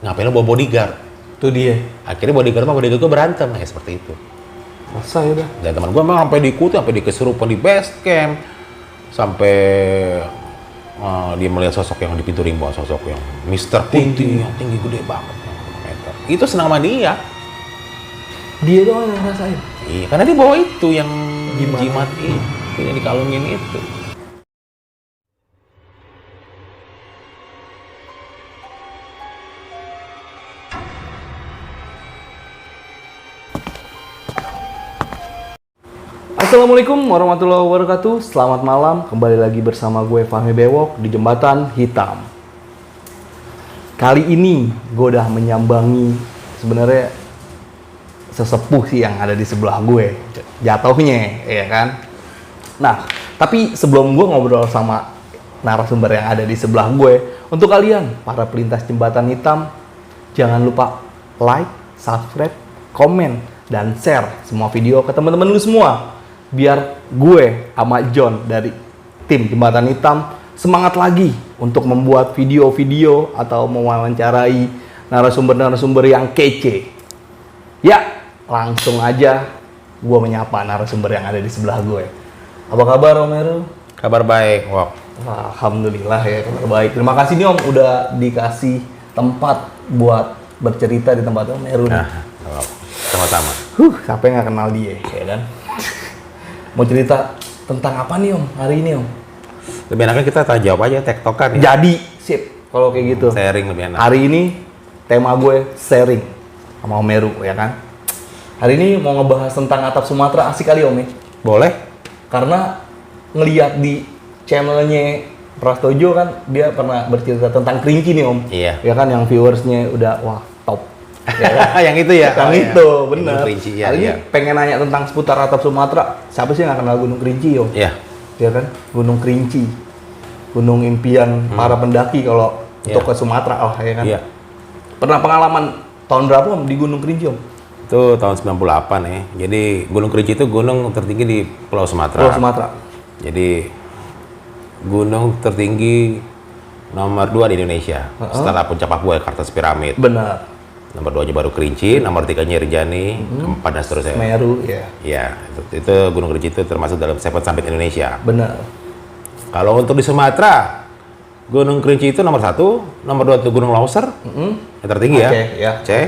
ngapain lo bawa bodyguard? Itu dia. Akhirnya bodyguard gue berantem, seperti itu. Selesai udah. Dan teman gue memang sampai diikuti, sampai dikesurupan di base camp, sampai dia melihat sosok yang di pintu rimba, sosok yang Mister Putih, yang tinggi gede banget, meter. Itu senang sama dia. Dia doang yang ngerasain. Iya, karena dia bawa itu yang Jimat. jimat itu, yang dikalungin itu. Assalamualaikum warahmatullahi wabarakatuh. Selamat malam, kembali lagi bersama gue Fahmi Bewok di Jembatan Hitam. Kali ini gue udah menyambangi sebenarnya sesepuh sih yang ada di sebelah gue, jatuhnya, ya kan. Nah, tapi sebelum gue ngobrol sama narasumber yang ada di sebelah gue, untuk kalian para pelintas Jembatan Hitam, jangan lupa like, subscribe, komen, dan share semua video ke teman-teman lu semua. Biar gue sama John dari tim Jembatan Hitam semangat lagi untuk membuat video-video atau mewawancarai narasumber-narasumber yang kece. Ya, langsung aja gue menyapa narasumber yang ada di sebelah gue. Apa kabar Om Heru? Kabar baik, Wok. Alhamdulillah ya, kabar baik. Terima kasih nih Om udah dikasih tempat buat bercerita di tempat Om Heru. Nah, sama-sama. Siapa yang nggak kenal dia, ya kan? Mau cerita tentang apa nih Om hari ini Om? Lebih enaknya kita tanya jawab aja, tektokan ya. Jadi, sip kalau kayak gitu. Sharing lebih enak. Hari ini tema gue sharing sama Om Heru, ya kan? Hari ini mau ngebahas tentang atap Sumatera, asik kali Om ya? Boleh? Karena ngeliat di channelnya Prastojo kan, dia pernah bercerita tentang kerinci nih Om. Iya. Ya kan, yang viewersnya udah, wah top. Ya kan? Yang itu ya? Yang Oh, itu, iya. bener. Gunung Kerinci, ya, Hari ini iya. pengen nanya tentang seputar atap Sumatera. Siapa sih yang nggak kenal Gunung Kerinci Om? Iya. Ya kan, Gunung Kerinci, gunung impian para pendaki kalau untuk ke Sumatera lah, ya kan. Iya. Pernah pengalaman tahun berapa Om di Gunung Kerinci Om? Itu tahun 98 ya. Jadi Gunung Kerinci itu gunung tertinggi di Pulau Sumatera. Pulau Sumatera. Jadi gunung tertinggi nomor 2 di Indonesia. Setelah Puncak Papua, Kartens Piramid. Benar. Nomor 2-nya baru Kerinci, nomor 3-nya Rinjani, keempat dan seterusnya. Semeru, ya. Ya, itu Gunung Kerinci itu termasuk dalam Seven Summit Indonesia. Benar. Kalau untuk di Sumatera, Gunung Kerinci itu nomor 1, nomor 2 itu Gunung Lauser, yang tertinggi ya. Aceh, ya. Aceh.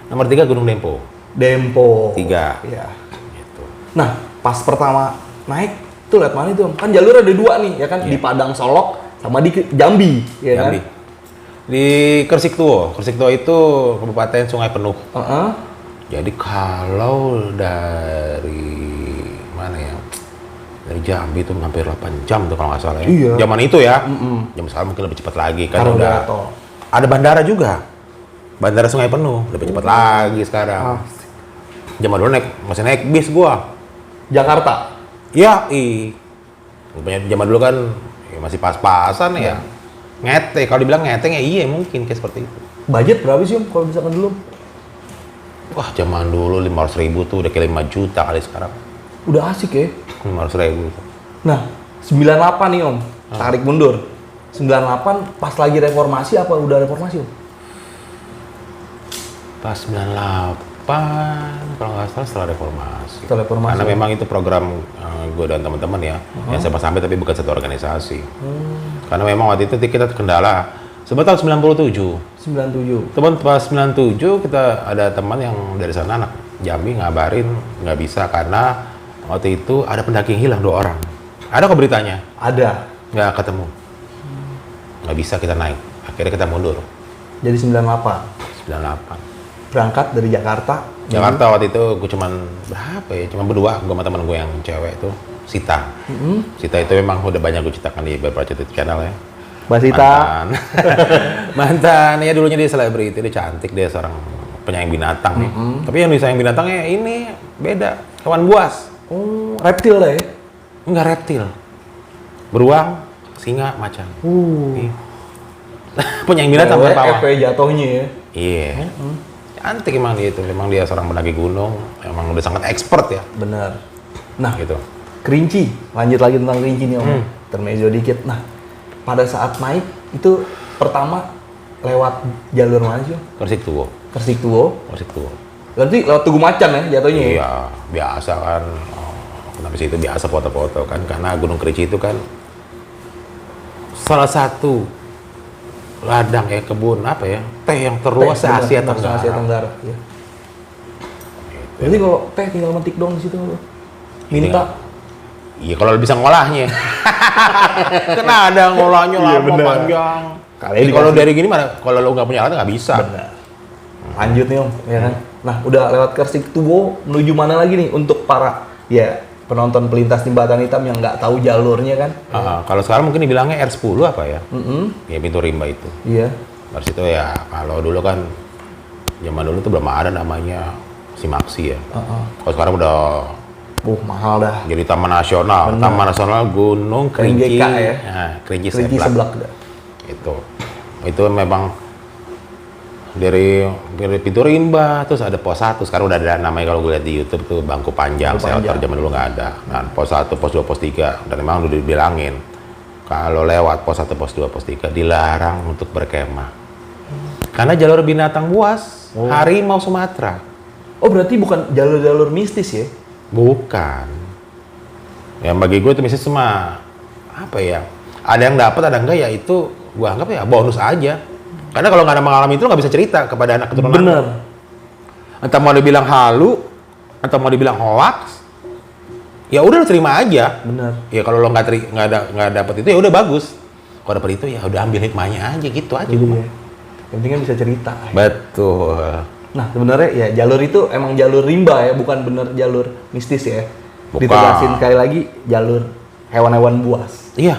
Nomor 3 Gunung Dempo. Dempo. 3. Ya. Gitu. Nah, pas pertama naik, tuh lihat mana itu Om? Kan jalur ada 2 nih, ya kan? Di Padang Solok sama di Jambi, ya Jambi. kan? Di Kersiktuo. Kersiktuo itu Kabupaten Sungai Penuh. Heeh. Jadi kalau dari mana ya? Dari Jambi itu hampir 8 jam tuh kalau nggak salah ya. Iya. Zaman itu ya. Zaman sekarang mungkin lebih cepat lagi kan Karena udah udah tol. ada bandara juga. Bandara Sungai Penuh lebih cepat lagi sekarang. Zaman dulu masih naik bis gua. Jakarta. Ya, zaman dulu kan ya masih pas-pasan ya. Ngete, kalau dibilang ngeteng ya iya mungkin kayak seperti itu. Budget berapa sih Om kalau misalkan dulu? Wah, zaman dulu 500.000 tuh udah kayak 5 juta kali sekarang. Udah asik ya. 500.000. Nah, 98 nih Om, tarik mundur. 98 pas lagi reformasi apa udah reformasi Om? Pas 98, kalau nggak salah setelah reformasi. Setelah reformasi. Karena memang itu program gue dan teman-teman ya, yang sampai tapi bukan satu organisasi. Karena memang waktu itu kita terkendala. Sebetulnya tahun 97. 97. Teman pas 97 kita ada teman yang dari sana anak Jambi ngabarin nggak bisa karena waktu itu ada pendaki yang hilang 2 orang. Ada kok beritanya? Ada. Nggak ketemu. Nggak bisa kita naik. Akhirnya kita mundur. Jadi 98. 98. Berangkat dari Jakarta. Jakarta waktu itu gue cuman berapa ya? Cuma berdua, gue sama teman gue yang cewek itu, Sita. Sita itu memang udah banyak gue ceritakan di beberapa YouTube channel ya. Mbak Sita. Mantan, ya dulunya dia selebriti, dia cantik, dia seorang penyayang binatang nih. Tapi yang disayang binatangnya ini beda, hewan buas. Oh, reptil lah ya? Enggak reptil. Beruang, singa, macan. Iya. Penyayang binatang bukan pawang. jatuhnya ya? Iya. Cantik emang dia itu, memang dia seorang pendaki gunung, emang udah sangat expert ya. Bener. Nah, Gitu. Kerinci, lanjut lagi tentang Kerinci nih Om. Termezzo dikit. Nah, pada saat naik itu pertama lewat jalur mana sih Om? Gresik Tuwo. Gresik Tuwo. Gresik Tuwo. Berarti lewat Tugu Macan ya jatuhnya ya? Iya, biasa kan. Kenapa sih itu biasa foto-foto kan? Karena Gunung Kerinci itu kan salah satu ladang kebun apa ya? Teh yang terluas Teh, se-Asia benar, Tenggara. Asia Tenggara, ya. Gitu. Berarti kalau teh tinggal metik dong di situ Om. Minta. Iya, kalau bisa ngolahnya. Kan ada ngolahnya Iya, lama benar. panjang. Kali Kalau dikasih- dari gini mana? Kalau lo nggak punya alat nggak bisa. Benar. Lanjut nih Om, ya kan? Nah, udah lewat Gresik Tuwo, menuju mana lagi nih untuk para ya penonton pelintas jembatan hitam yang nggak tahu jalurnya kan? Kalau sekarang mungkin dibilangnya R10 apa ya? Mm-mm. Ya pintu rimba itu. Iya. Dari situ ya, kalau dulu kan zaman dulu tuh belum ada namanya Simaksi ya. Kalau sekarang udah Mahal dah. jadi Taman Nasional. Benar. Taman Nasional Gunung Kerinci. KNGK ya? Nah, Kerinci Kerinci Seblak. seblak dah. Itu memang dari pintu rimba, terus ada pos 1. Sekarang udah ada namanya kalau gue lihat di YouTube tuh bangku panjang. Bangku panjang. Shelter zaman dulu nggak ada. Nah, pos 1, pos 2, pos 3. Dan memang udah dibilangin kalau lewat pos 1, pos 2, pos 3 dilarang untuk berkemah. Karena jalur binatang buas, harimau Sumatera. Oh, berarti bukan jalur-jalur mistis ya? Bukan. Yang bagi gue itu misalnya cuma apa ya? Ada yang dapat, ada enggak ya itu gue anggap ya bonus aja. Karena kalau nggak ada mengalami itu lo nggak bisa cerita kepada anak keturunan. Bener. Entah mau dibilang halu, entah mau dibilang hoax, ya udah lo terima aja. Bener. Ya kalau lo nggak dapet itu ya udah bagus. Kalau dapet itu ya udah ambil hikmahnya aja gitu aja. Iya. Yang penting kan bisa cerita. Betul. Nah, sebenarnya ya jalur itu emang jalur rimba ya, bukan bener jalur mistis ya. Bukan. Ditegasin sekali lagi jalur hewan-hewan buas. Iya.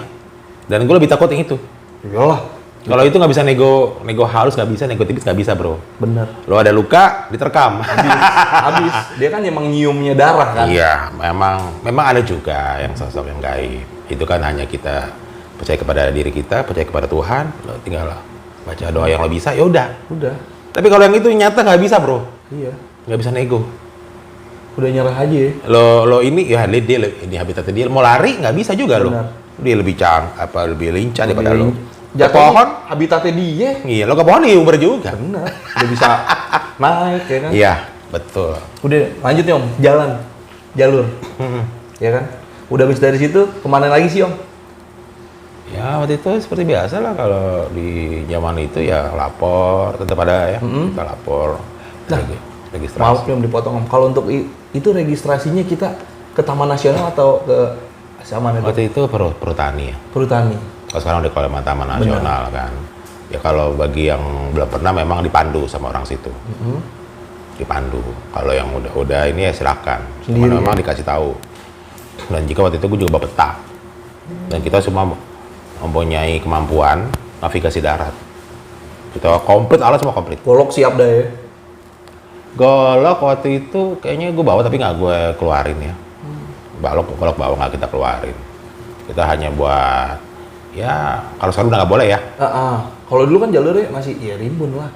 Dan gue lebih takut yang itu. Iyalah, Kalau itu nggak bisa nego halus nggak bisa, nego tipis nggak bisa bro. bener. Lo ada luka diterkam. Habis. Dia kan emang nyiumnya darah kan. Iya, memang ada juga yang sosok yang gaib. Itu kan hanya kita percaya kepada diri kita, percaya kepada Tuhan. Lo tinggal baca doa yang lo bisa, ya udah. Udah. Tapi kalau yang itu nyata nggak bisa bro, Iya. nggak bisa nego. Udah nyerah aja ya. Lo ini ya dia ini habitatnya dia mau lari nggak bisa juga lo. Benar. Dia lebih lincah daripada lo. Ke Jatuh pohon, habitatnya dia. iya lo ke pohon diuber juga. Bener. Udah bisa naik ya kan. Iya, betul. Udah lanjut nih Om, jalan. Jalur. Ya kan? Udah habis dari situ kemana lagi sih Om? Ya waktu itu seperti biasa lah kalau di zaman itu ya lapor tetap ada ya kita lapor Nah, registrasi. Maaf nih Om dipotong Om. Kalau untuk itu registrasinya kita ke Taman Nasional atau ke mana itu? Waktu itu perhutani ya. Perhutani. Kalau sekarang udah kalau Taman Nasional kan. Ya kalau bagi yang belum pernah memang dipandu sama orang situ. Dipandu. Kalau yang udah ini ya silakan. Sendiri, Memang ya? dikasih tahu. Dan jika waktu itu gue juga bawa peta. Dan kita semua mempunyai kemampuan navigasi darat. Kita komplit, alat semua komplit. Golok siap dah ya. Golok waktu itu kayaknya gue bawa tapi nggak gue keluarin ya. Golok bawa nggak kita keluarin. Kita hanya buat ya kalau sekarang udah nggak boleh ya. Kalau dulu kan jalurnya masih ya rimbun lah.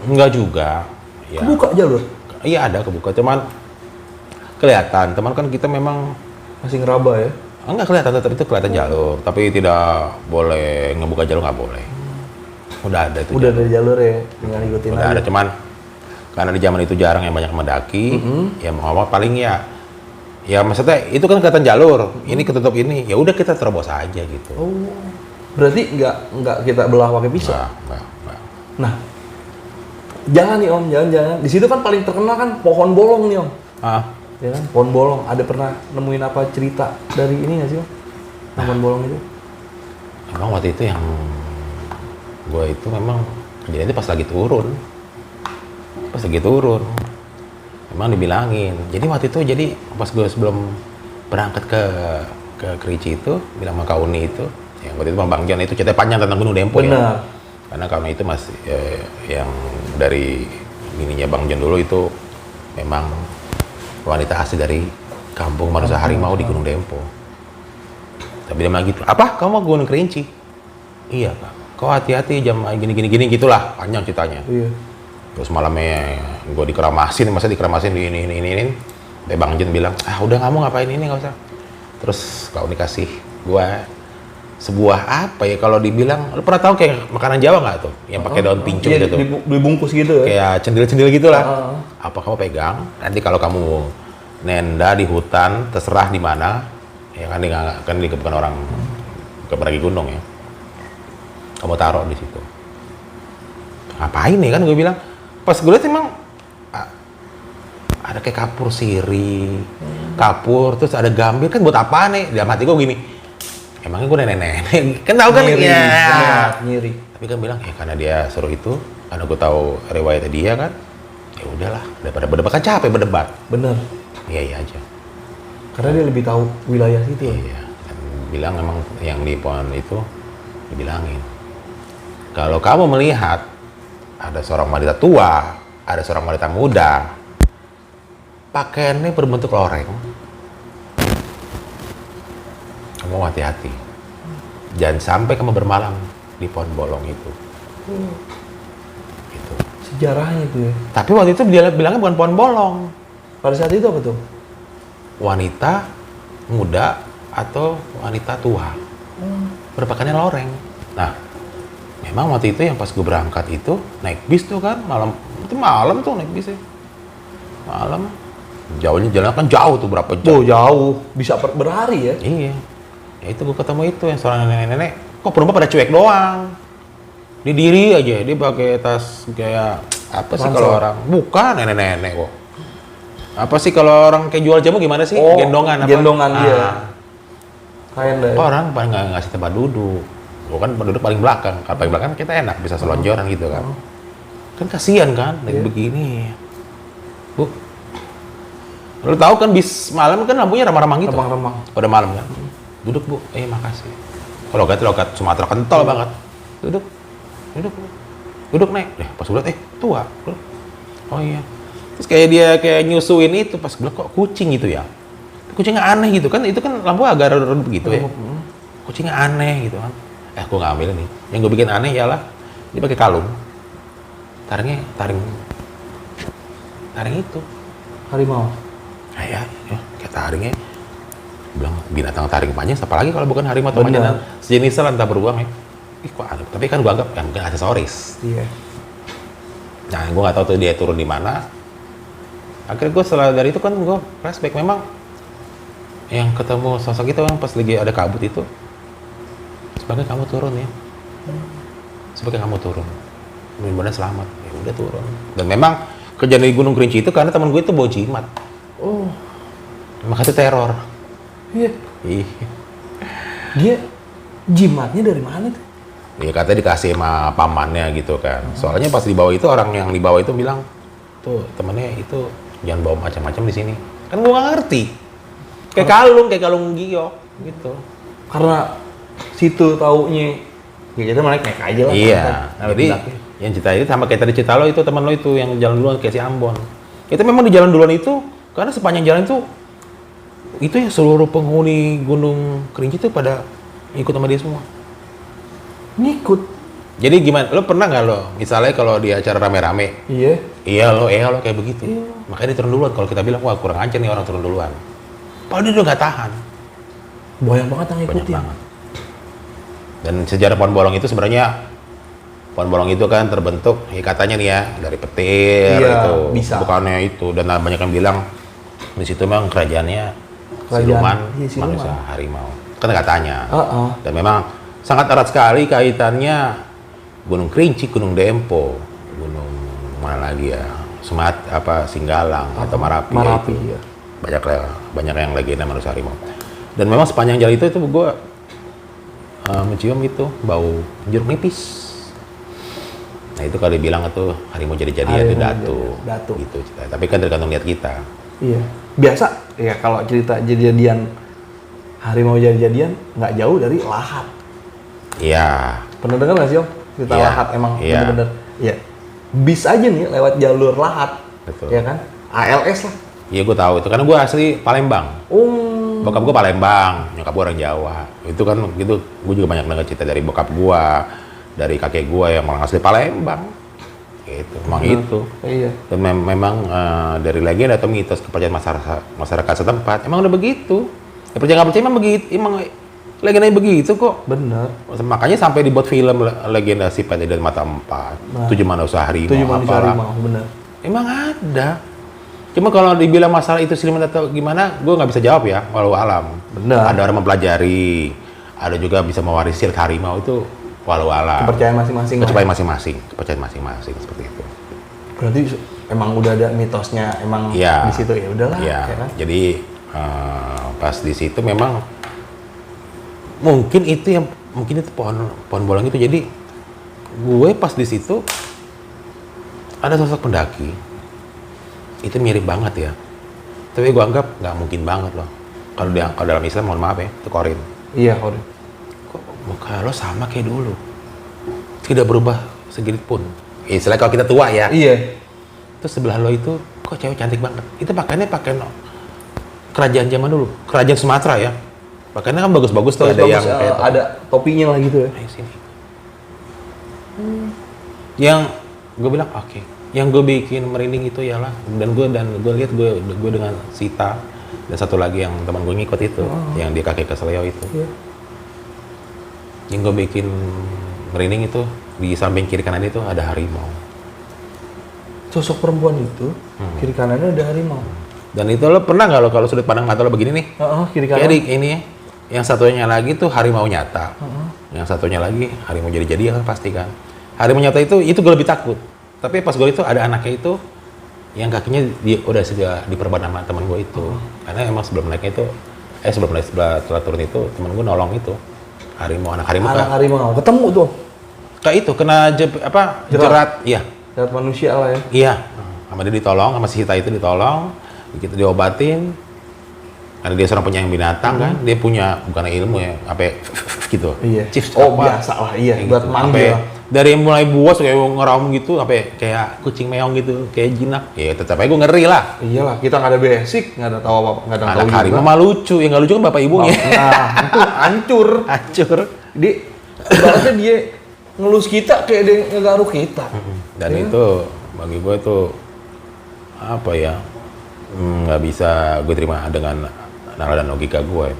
Enggak juga. Ya. Kebuka jalur. Iya ada kebuka, cuman kelihatan. Teman kan kita memang Masih ngeraba ya. enggak kelihatan, tetap itu kelihatan jalur, tapi tidak boleh ngebuka jalur, nggak boleh. Udah ada itu. Udah dari jalur ya, tinggal ikutin Udah aja. ada, cuman karena di zaman itu jarang yang banyak mendaki, ya mau paling ya maksudnya itu kan kelihatan jalur, ini ketutup ini, ya udah kita terobos aja gitu. Oh, berarti nggak kita belah pakai pisau. Enggak. Nah, jangan nih Om, jangan. Di situ kan paling terkenal kan pohon bolong nih Om. Ya kan, pohon bolong. Ada pernah nemuin apa cerita dari ini nggak sih Om? Pohon bolong itu? Emang waktu itu yang gue itu memang kejadian itu pas lagi turun. Emang dibilangin. Jadi waktu itu pas gue sebelum berangkat ke Kerinci itu bilang sama Kak Uni itu, yang waktu itu Bang John itu cerita panjang tentang Gunung Dempo ya. Benar. Karena Kak Uni itu masih yang dari ininya Bang John dulu itu memang wanita asli dari kampung manusia harimau di Gunung Dempo. Tapi dia bilang gitu, apa? Kamu mau ke Gunung Kerinci? Iya Pak. Kau hati-hati jam gini gitulah panjang ceritanya. Iya. Terus malamnya gue dikeramasin di ini. Tapi Bang Jen bilang, udah kamu ngapain ini nggak usah. Terus kau dikasih gue sebuah apa ya kalau dibilang, lu pernah tahu kayak makanan Jawa nggak tuh yang pakai daun pincuk Iya, gitu tuh, dibungkus gitu ya. kayak cendil-cendil gitulah. Heeh. Apa kamu pegang, nanti kalau kamu nenda di hutan terserah di mana, ya kan di bukan orang ke pendaki gunung ya, kamu taruh di situ. Ngapain nih kan gue bilang, pas gue lihat emang ada kayak kapur siri, kapur, terus ada gambir, kan buat apa nih? Dalam hati gue gini, emangnya gue nenek-nenek, kan tahu kan Nyiri, ya. benar, nyiri. Tapi kan bilang ya karena dia suruh itu, karena gue tahu riwayatnya dia kan, ya udahlah, daripada berdebat kan capek berdebat. Bener. Iya aja. Karena dia lebih tahu wilayah situ. Ya? Iya. Dan bilang emang yang di pohon itu dibilangin, kalau kamu melihat ada seorang wanita tua, ada seorang wanita muda, pakaiannya berbentuk loreng, kamu hati-hati. Jangan sampai kamu bermalam di pohon bolong itu. Gitu. Sejarahnya itu ya. Tapi waktu itu dia bilangnya bukan pohon bolong. Pada saat itu apa tuh? Wanita muda atau wanita tua. Berpakaiannya loreng. Nah, memang waktu itu yang pas gue berangkat itu naik bis tuh kan malam, itu malam tuh naik bisnya. Malam. Jauhnya jalan kan jauh tuh berapa jam. Oh jauh, bisa berhari ya. Iya. Ya itu gue ketemu itu yang seorang nenek-nenek, kok penumpang pada cuek doang. Dia diri aja, dia pakai tas kayak apa sih kalau orang? Bukan nenek-nenek kok. Apa sih kalau orang kayak jual jamu gimana sih? Oh, gendongan apa? gendongan dia. Kain deh. Orang paling nggak ngasih tempat duduk. Gue kan duduk paling belakang. Kalau paling belakang kita enak bisa selonjoran gitu kan. Kan kasihan kan, naik begini. Bu, lu tahu kan bis malam kan lampunya remang-remang gitu. Remang-remang. Pada malam kan. Duduk bu, makasih. Kalau logat Sumatera kental banget. Duduk, duduk, duduk naik. Pas gue liat, tua. Oh iya. Terus kayak dia kayak nyusuin itu, pas gue bilang kok kucing gitu ya. Kucingnya aneh gitu kan, itu kan lampu agak redup gitu ya. Kucingnya aneh gitu kan. Gue nggak ambil nih. Yang gue bikin aneh ialah dia pakai kalung. Taringnya taring itu. Harimau. Ya, kayak taringnya. Bilang binatang taring panjang, apalagi kalau bukan harimau atau macan sejenis lah entah beruang ya. Kok aneh. Tapi kan gue anggap kan bukan aksesoris. Iya. Nah, gue nggak tahu tuh dia turun di mana. Akhirnya gue setelah dari itu kan gue flashback, memang yang ketemu sosok itu kan pas lagi ada kabut itu, sebagai kamu turun ya, sebagai kamu turun, mudah-mudahan selamat, ya udah turun. Dan memang kejadian di Gunung Kerinci itu karena teman gue itu bawa jimat, makanya teror. Iya. Dia jimatnya dari mana tuh? Ya katanya dikasih sama pamannya gitu kan. Soalnya pas dibawa itu orang yang dibawa itu bilang, tuh temennya itu jangan bawa macam-macam di sini. Kan gua nggak ngerti. Kayak kalung giok gitu. Karena situ taunya ya kita naik aja lah. Iya. Kan, Jadi yang cerita itu sama kayak tadi cerita lo itu teman lo itu yang jalan duluan kayak si Ambon. Kita memang di jalan duluan itu karena sepanjang jalan itu ya seluruh penghuni Gunung Kerinci itu pada ikut sama dia semua. Ngikut. Jadi gimana? Lo pernah nggak lo, misalnya kalau di acara rame-rame, Iya. lo kayak begitu. Iya. Makanya dia turun duluan. Kalau kita bilang, wah kurang ajar nih orang turun duluan. Padahal dia udah nggak tahan. Banyak banget yang Banyak ngikutin. banget. Dan sejarah pohon bolong itu sebenarnya, pohon bolong itu kan terbentuk, ya katanya nih ya, dari petir Iya, itu. bisa. Bukannya itu. Dan banyak yang bilang, di situ memang kerajaannya siluman, Iya, siluman. manusia harimau. Kan katanya. Dan memang sangat erat sekali kaitannya Gunung Kerinci, Gunung Dempo, Gunung mana lagi ya, Singgalang atau Marapi itu. Iya. Banyak yang legenda manusia harimau. Dan memang sepanjang jalan itu gue mencium itu bau jeruk nipis. Nah itu kalau dibilang itu harimau jadi-jadian itu datu. Gitu. Tapi kan tergantung niat kita. Iya. Biasa ya kalau cerita jadi-jadian harimau jadi-jadian nggak jauh dari lahat. Iya. Pernah dengar nggak sih Om? Cerita Iya. lahat emang Iya. bener-bener. Iya. Bis aja nih lewat jalur lahat. Betul. Ya kan? ALS lah. Iya gue tahu itu karena gue asli Palembang. Bokap gue Palembang, nyokap gue orang Jawa. Itu kan gitu, gue juga banyak dengar cerita dari bokap gue, dari kakek gue yang orang asli Palembang. Gitu, emang itu. Iya. Dan memang dari legenda atau mitos kepercayaan masyarakat setempat, emang udah begitu. Ya percaya nggak percaya emang begitu, emang Legendanya begitu kok. Bener. Makanya sampai dibuat film legenda si Pete dan Mata Empat, Nah. 7 Manusia Harimau, 7 Manusia apalah. Harimau, bener. Emang ada. Cuma kalau dibilang masalah itu siluman atau gimana, gue nggak bisa jawab ya, walau alam. Benar. Ada orang mempelajari, ada juga bisa mewarisi harimau itu walau alam. Kepercayaan masing-masing. lah. Kepercayaan masing-masing seperti itu. Berarti emang udah ada mitosnya, emang Iya. di situ ya udahlah. Iya. Ya kan? Jadi pas di situ memang mungkin itu pohon bolong itu. Jadi gue pas di situ ada sosok pendaki. Itu mirip banget ya. Tapi gue anggap nggak mungkin banget loh. Kalau dalam Islam, mohon maaf ya, itu korin. Iya, Korin. Kok muka lo sama kayak dulu? Tidak berubah sedikit pun. Istilahnya kalau kita tua ya. Iya. Terus sebelah lo itu, kok cewek cantik banget. Itu pakaiannya pakai kerajaan zaman dulu. Kerajaan Sumatera ya. Pakaiannya kan bagus-bagus tuh. Ada yang kayak ada topinya lah gitu ya. Ayo sini. Yang gue bilang oke. Yang gue bikin merinding itu ialah dan gue lihat gue dengan Sita dan satu lagi yang teman gue ngikut itu, yang dia kakek keseleo itu. Iya. Yang gue bikin merinding itu di samping kiri kanan itu ada harimau. Sosok perempuan itu kiri kanannya ada harimau. Dan itu lo pernah nggak lo kalau sudut pandang mata lo begini nih? Kiri Kayak kanan. di ini yang satunya lagi tuh harimau nyata. Yang satunya lagi harimau jadi-jadi kan pasti kan. Harimau nyata itu gue lebih takut. Tapi pas gue itu ada anaknya itu yang kakinya sudah diperban sama teman gue itu. Karena emang sebelum naik setelah turun itu teman gue nolong itu anak harimau. Anak harimau ketemu tuh. Kayak itu kena jerat. Iya. Jerat manusia lah ya. Iya. Sama dia ditolong, sama si Hita itu ditolong, begitu diobatin. Karena dia seorang penyayang binatang kan, dia punya bukan ilmu ya, gitu. Iya. Chiefs Oh apa, biasa lah, iya. kayak Buat gitu. manggil. Dari mulai buas kayak ngeraung gitu, kayak kucing meong gitu, kayak jinak. Ya tetap aja gue ngeri lah. Iyalah, kita nggak ada basic, nggak ada tahu apa, nggak ada tahu Anak harimau juga. mah lucu, yang nggak lucu kan bapak ibunya. Nah, itu hancur. Hancur. Dia, ibaratnya dia ngelus kita kayak dia ngegaruh kita. Dan Ya. itu bagi gue tuh apa ya, nggak bisa gue terima dengan nalar dan logika gue.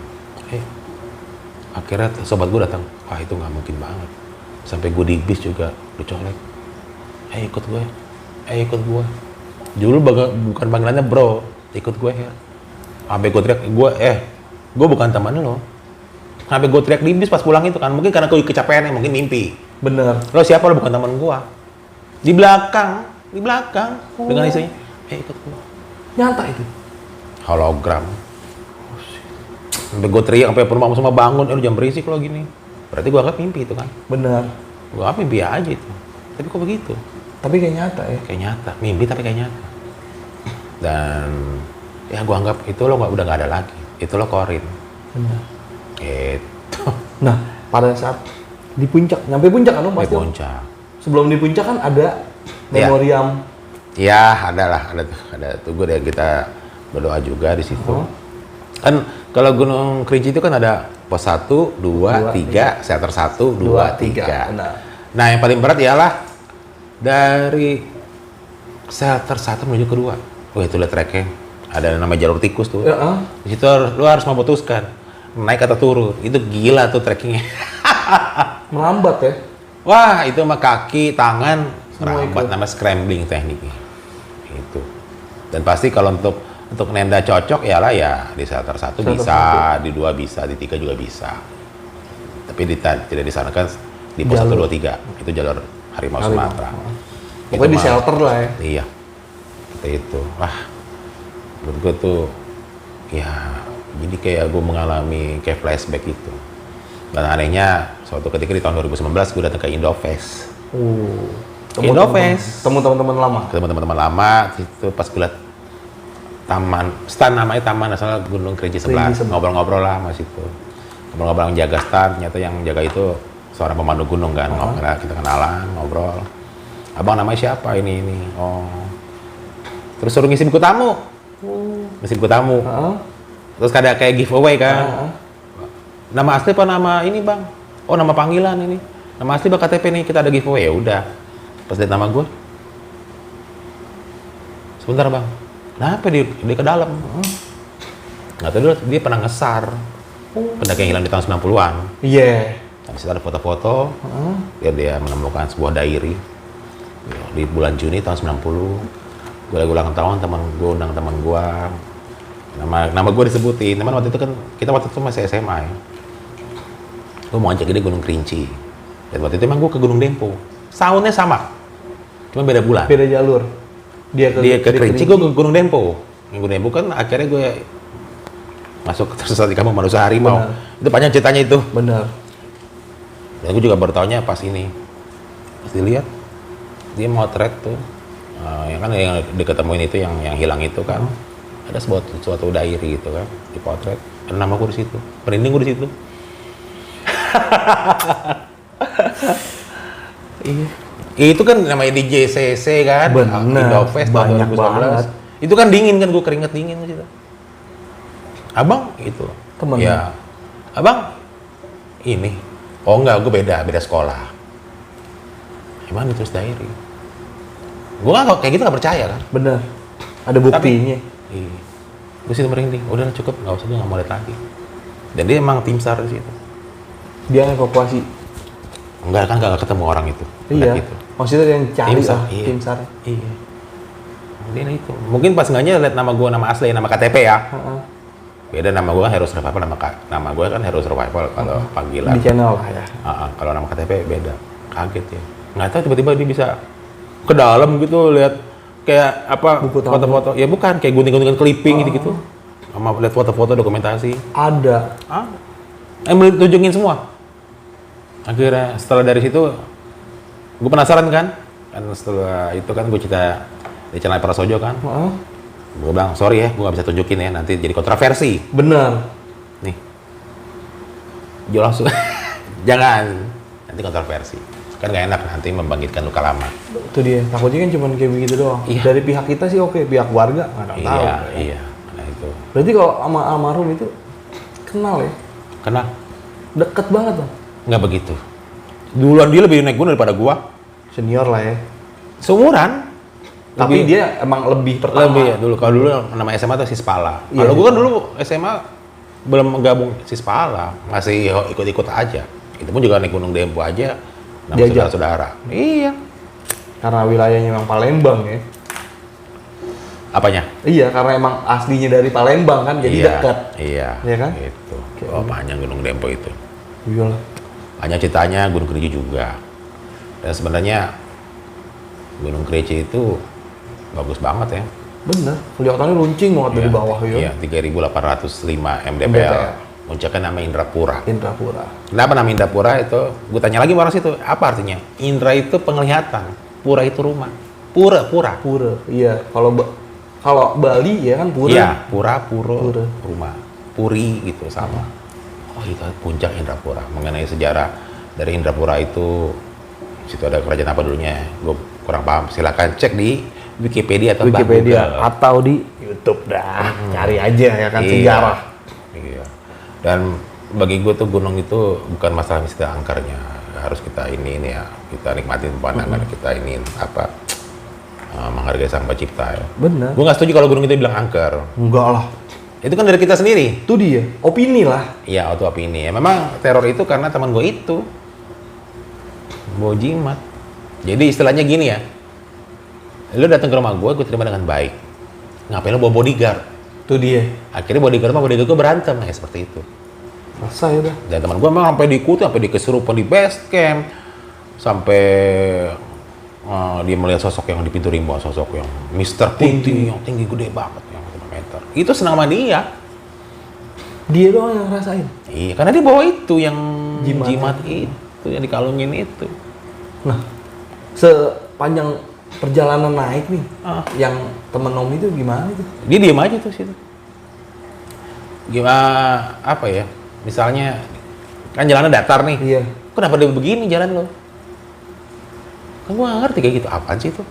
Akhirnya sobat gue datang, wah itu nggak mungkin banget. Sampai gue di bis juga dicolek. Ikut gue. Dulu bukan panggilannya bro, ikut gue ya. Sampai gue teriak, gue bukan teman lo. Sampai gue teriak di bis pas pulang itu kan, mungkin karena gue kecapean ya, mungkin mimpi. Bener. Lo siapa? Lo bukan teman gue. Di belakang, dengan isinya, ikut gue. Nyata itu. Hologram. Sampai gue teriak, sampai penumpang semua bangun, lu jangan berisik lo gini. Berarti gue anggap mimpi itu kan. Bener. Gue anggap mimpi aja itu. Tapi kok begitu? Tapi kayak nyata ya. Kayak nyata, mimpi tapi kayak nyata. Dan ya gue anggap itu lo udah nggak ada lagi. Itu lo korin. Bener. Gitu. Nah, pada saat di puncak, nyampe puncak kan lo Di pasti. puncak. Sebelum di puncak kan ada memoriam. Ya, ada tuh gue dan kita berdoa juga di situ. Kan kalau Gunung Kerinci itu kan ada pos 1, 2, 3, shelter 1, 2, 3. Benar. Nah, yang paling berat ialah dari shelter 1 menuju ke 2. Wah, itu lihat treknya. Ada nama jalur tikus tuh. Di situ lu harus memutuskan naik atau turun. Itu gila tuh trekkingnya. Merambat ya. Wah, itu sama kaki, tangan Semua merambat, ikut. nama scrambling tekniknya. Itu. Dan pasti kalau untuk nenda cocok ya lah ya di shelter 1 Shelter bisa, di 2 bisa, di 3 juga bisa. Tapi tidak disarankan di pos 1, 2, 3. Itu jalur harimau Sumatera. Pokoknya di shelter lah ya. Iya. Seperti itu. Wah, menurut gue tuh ya jadi kayak gue mengalami kayak flashback itu. Dan anehnya suatu ketika di tahun 2019 gue datang ke Indofest. Indofest. Temu teman-teman lama. Ketemu teman-teman lama itu pas gue liat namanya Taman Nasional Gunung Kerinci sebelah. Ngobrol-ngobrol lah mas itu. Ngobrol-ngobrol yang jaga stand, ternyata yang jaga itu seorang pemandu gunung kan. Kita kenalan, ngobrol. Abang namanya siapa ini? Oh. Terus suruh ngisi buku tamu. Ngisi buku tamu. Terus ada kayak giveaway kan. Nama asli apa nama ini bang? Oh nama panggilan ini. Nama asli bang KTP nih, kita ada giveaway. Ya udah. Pas lihat nama gue. Sebentar bang. Kenapa dia ke dalam? Nggak tahu dia pernah ngesar. Pendaki yang hilang di tahun 90-an. Iya. Di situ ada foto-foto, dia menemukan sebuah diary di bulan Juni tahun 90. Gue lagi ulang tahun, gue undang teman gue, nama gue disebutin. Teman waktu itu kan, kita waktu itu masih SMA ya. Gue mau ajak dia Gunung Kerinci. Dan waktu itu emang gue ke Gunung Dempo. Soundnya sama, cuma beda bulan. Beda jalur. Dia ke Kerinci, gue ke Gunung Dempo. Gunung Dempo kan akhirnya gue masuk tersesat di kampung manusia harimau. Benar. Itu panjang ceritanya itu. Benar. Dan gue juga bertanya pas ini, pas dilihat dia motret tuh, yang kan yang diketemuin itu yang hilang itu kan, ada suatu diary gitu kan, dipotret, ada nama gue di situ, merinding gue di situ. Iya. Itu kan namanya di JCC kan, Indofest tahun 2019. Itu kan dingin kan, gue keringet dingin gitu. Abang itu, temen. Ya, abang ini. Oh enggak, gue beda sekolah. Gimana terus diary? Gue nggak kayak gitu nggak percaya kan? Bener, ada buktinya. Iya. Gue situ merinding, udah cukup, nggak usah, gue nggak mau lihat lagi. Dan dia emang tim SAR di situ. Dia evakuasi. Enggak kan, nggak ketemu orang itu. Iya. Gitu. Maksudnya yang cari tim SAR, lah, iya. tim SAR. Iya. Dia itu. Mungkin pas enggaknya lihat nama gue, nama asli, nama KTP ya. Beda, nama gue kan Hero Survival, nama gue kan Hero Survival kalau panggilan. Di channel lah ya. Kalau nama KTP beda, kaget ya. Nggak tahu tiba-tiba dia bisa ke dalam gitu, lihat kayak apa foto-foto. Ya bukan, kayak gunting-guntingan clipping gitu-gitu. Sama lihat foto-foto dokumentasi. Ada. Yang tunjukin semua. Akhirnya setelah dari situ, gue penasaran kan. Setelah itu kan gue cerita di channel Prasojo kan. Gue bilang, sorry ya, gue gak bisa tunjukin ya, nanti jadi kontroversi. Bener. Nih. Jo langsung. Jangan. Nanti kontroversi. Kan gak enak nanti membangkitkan luka lama. Itu dia, takutnya kan cuma kayak begitu doang. Iya. Dari pihak kita sih oke, pihak warga nggak tahu. Iya. Nah itu. Berarti kalau sama almarhum itu kenal ya? Kenal? Deket banget dong. Nggak begitu. Duluan dia lebih naik gunung daripada gua. Senior lah ya. Seumuran. Tapi dia emang lebih pertama. Lebih ya dulu. Kalau dulu nama SMA tuh Sispala. Iya, Kalau gua kan dulu SMA belum gabung Sispala, masih ikut-ikut aja. Itu pun juga naik Gunung Dempo aja. Nama saudara-saudara. Iya. Karena wilayahnya memang Palembang ya. Apanya? Iya, karena emang aslinya dari Palembang kan, jadi dekat. Iya. Iya kan? Itu. Oh, panjang Gunung Dempo itu. Iyalah. Panjang ceritanya, Gunung Kerinci juga. Dan sebenarnya Gunung Kerinci itu bagus banget ya. Bener, kelihatannya runcing banget dari bawah ya. Iya, 3.805 mdpl. Puncaknya nama Indrapura. Indrapura. Kenapa nama Indrapura itu? Gue tanya lagi orang situ, apa artinya? Indra itu penglihatan, Pura itu rumah. Pura. Iya, kalau Bali ya kan pura. Iya, pura, rumah. Puri gitu sama. Oh, itu puncak Indrapura. Mengenai sejarah dari Indrapura itu, situ ada kerajaan apa dulunya? Gue kurang paham. Silakan cek di Wikipedia atau Google. Atau di YouTube dah. Cari aja ya kan sejarah. Iya. Dan bagi gue tuh gunung itu bukan masalah istilah angkernya, harus kita ini ya, kita nikmatin pemandangan, kita ini menghargai sang pencipta ya. Bener. Gue nggak setuju kalau gunung itu bilang angker. Enggak lah. Itu kan dari kita sendiri. Itu dia, opini lah. Iya, auto opini ya. Memang teror itu karena teman gue itu bawa jimat. Jadi istilahnya gini ya, lu datang ke rumah gue terima dengan baik. Ngapain lu bawa bodyguard? Itu dia. Akhirnya bodyguard gue berantem ya seperti itu. Masa ya udah. Dan teman gue memang sampai diikuti, sampai dikesurupan di base camp, sampai dia melihat sosok yang di pintu rimba, sosok yang Mr. Putih, yang tinggi gede banget, yang 5 meter. Itu senang sama dia. Dia doang yang ngerasain. Iya, karena dia bawa itu yang jimat itu, yang dikalungin itu. Nah, sepanjang perjalanan naik nih, yang temen Om itu gimana itu? Dia diem aja tuh situ. Gimana apa ya? Misalnya kan jalannya datar nih. Iya. Kenapa dia begini jalan lo? Kan gua nggak ngerti kayak gitu. Apaan sih itu?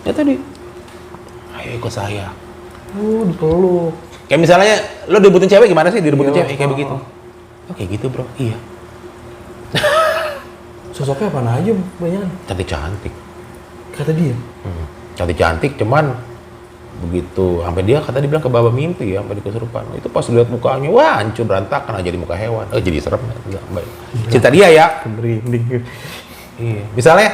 Ya tadi, ayo ikut saya. Dipeluk. Kayak misalnya lo direbutin cewek gimana sih? Direbutin cewek kayak begitu. Oh kayak gitu bro. Iya. Sosoknya apaan aja banyak? Cantik-cantik. Kata dia. Cantik-cantik, cuman begitu sampai dia kata dibilang ke bawah mimpi ya sampai di kesurupan. Itu pas lihat mukanya wah hancur berantakan aja di muka hewan. Jadi serem enggak baik. Cerita dia ya. Merinding. Iya. Misalnya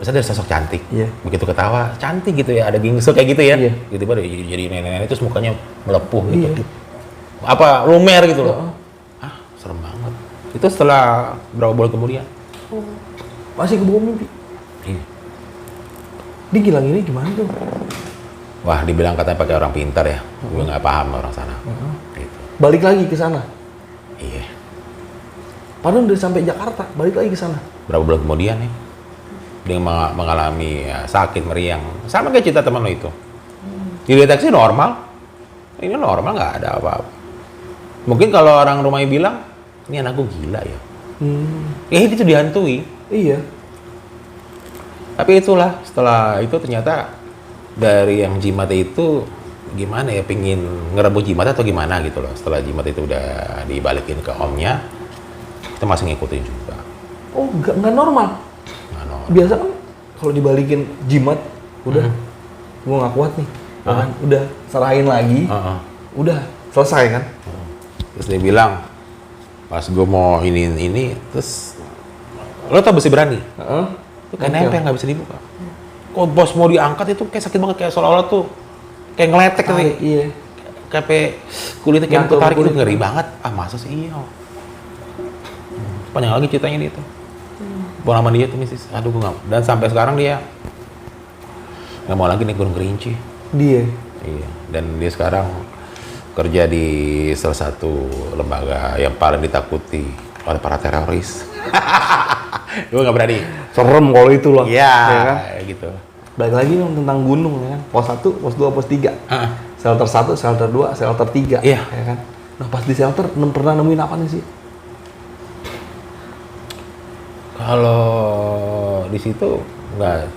ada sosok cantik, begitu ketawa cantik gitu ya, ada gingso kayak gitu ya, gitu baru jadi nenek-nenek terus mukanya melepuh gitu, apa lumer gitu loh, serem banget. Itu setelah berapa bulan kemudian, masih ke bawah mimpi. Iya. Dia ngilang ini gimana tuh? Wah, dibilang katanya pakai orang pintar ya, gue nggak paham orang sana. Gitu. Balik lagi ke sana. Iya. Padahal udah sampai Jakarta, balik lagi ke sana. Berapa bulan kemudian ya, dia mengalami ya, sakit meriang, sama kayak cerita teman lo itu. Dideteksi normal, ini normal nggak ada apa-apa. Mungkin kalau orang rumahnya bilang, ini anakku gila ya. Itu dihantui. Iya. Tapi itulah, setelah itu ternyata dari yang jimat itu gimana ya, pingin ngerebut jimat atau gimana gitu loh. Setelah jimat itu udah dibalikin ke omnya, kita masih ngikutin juga. Oh, nggak normal. Nggak normal. Biasa kan kalau dibalikin jimat, udah, gua nggak kuat nih, kan? Udah serahin lagi, udah selesai kan? Terus dia bilang, pas gue mau ini, terus lo tau besi berani? Itu kayak nempel nggak bisa dibuka. Kok bos mau diangkat itu kayak sakit banget, kayak seolah-olah tuh kayak ngeletek gitu. Iya. Kayak kulitnya kayak ketarik itu ngeri banget. Ah masa sih iya. Panjang lagi ceritanya dia tuh. Pengalaman dia tuh misis. Aduh gue nggak. Dan sampai sekarang dia nggak mau lagi naik Gunung Kerinci. Dia. Iya. Dan dia sekarang kerja di salah satu lembaga yang paling ditakuti oleh para teroris. Gue nggak berani. Serem kalau itu loh. Iya, ya kan? gitu. Balik lagi dong tentang gunung ya kan. Pos 1, pos 2, pos 3. Shelter 1, shelter 2, shelter 3. Iya. Ya kan? Nah pas di shelter pernah nemuin apa nih sih? Kalau di situ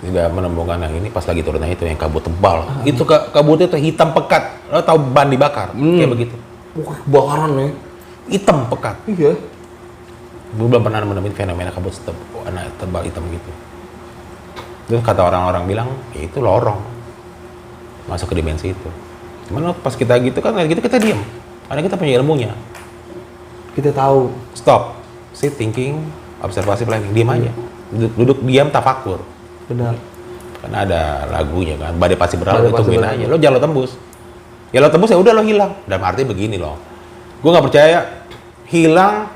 tidak menemukan yang ini, pas lagi turunnya itu yang kabut tebal. Itu kabutnya tuh hitam pekat. Lo tau ban dibakar? Kayak begitu. Wah, kebakaran ya. Hitam pekat. Iya. Gue belum pernah menemukan fenomena kabut tebal hitam gitu. Terus kata orang-orang bilang, ya itu lorong. Masuk ke dimensi itu. Cuman pas kita gitu kan, kita diam. Karena kita punya ilmunya. Kita tahu. Stop. Sit, thinking, observasi, planning. Diam aja. Duduk diam, tafakur. Benar. Karena ada lagunya kan, badai pasti berlalu, Badai pasti tungguin berlalu. aja. Lo jangan lo tembus. Ya lo tembus ya udah lo hilang. Dalam arti begini loh. Gue nggak percaya hilang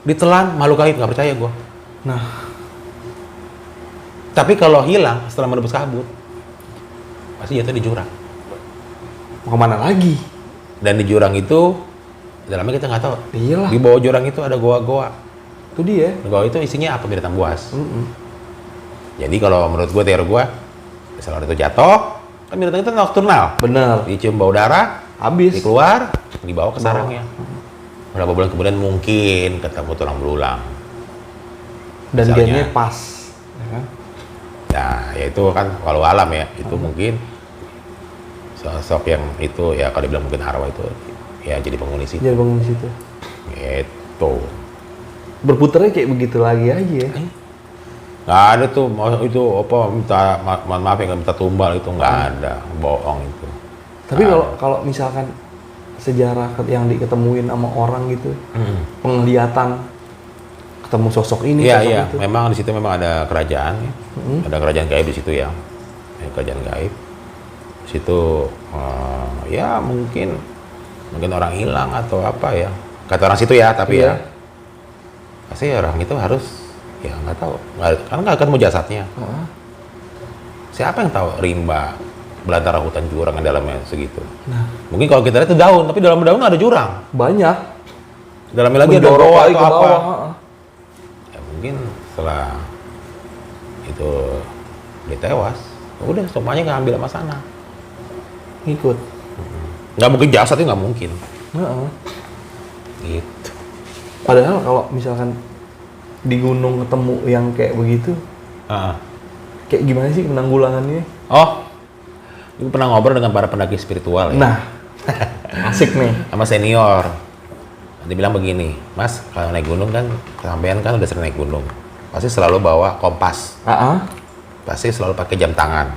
ditelan makhluk gaib, nggak percaya gue. Nah, tapi kalau hilang setelah menembus kabut, pasti jatuh di jurang. mau kemana lagi? Dan di jurang itu, dalamnya kita nggak tahu. Iyalah. Di bawah jurang itu ada goa-goa. Itu dia. Goa itu isinya apa? Binatang buas. Jadi kalau menurut gue, teori gue, misalnya itu jatuh, kan binatang itu nokturnal. Bener. Dicium bau darah, Habis. dikeluar, dibawa ke sarangnya. Berapa bulan kemudian mungkin ketemu tulang belulang. Dan Misalnya. gennya pas. Ya kan? Nah, ya itu kan walau alam ya, itu mungkin sosok yang itu ya kalau dibilang mungkin arwah itu ya jadi penghuni situ. Jadi bangun di situ. Gitu. Berputarnya kayak begitu lagi aja ya. Nggak ada tuh, itu apa minta mohon maaf ya minta tumbal itu nggak ada, bohong itu. Tapi kalau misalkan sejarah yang diketemuin sama orang gitu, penglihatan ketemu sosok ini, Iya, sosok iya. itu. Memang di situ memang ada kerajaan ya. Ada kerajaan gaib di situ ya. Kerajaan gaib. Di situ ya mungkin orang hilang atau apa ya. Kata orang situ ya, tapi Iya. ya pasti orang itu harus ya nggak tahu. Karena nggak ketemu jasadnya. Siapa yang tahu rimba belantara hutan jurang yang dalamnya segitu. Nah, Mungkin kalau kita lihat itu daun, tapi dalam daun ada jurang. banyak. Dalamnya lagi ada Mendorong goa lagi atau ke apa. bawah. Ya mungkin setelah itu dia tewas, udah semuanya ngambil sama sana. Ngikut. Nggak mungkin jasad itu nggak mungkin. Heeh. Gitu. Padahal kalau misalkan di gunung ketemu yang kayak begitu, kayak gimana sih penanggulangannya? Oh, gue pernah ngobrol dengan para pendaki spiritual ya. Nah, asik nih. Sama senior. Dia bilang begini, Mas, kalau naik gunung kan, sampean kan udah sering naik gunung. Pasti selalu bawa kompas. Pasti selalu pakai jam tangan.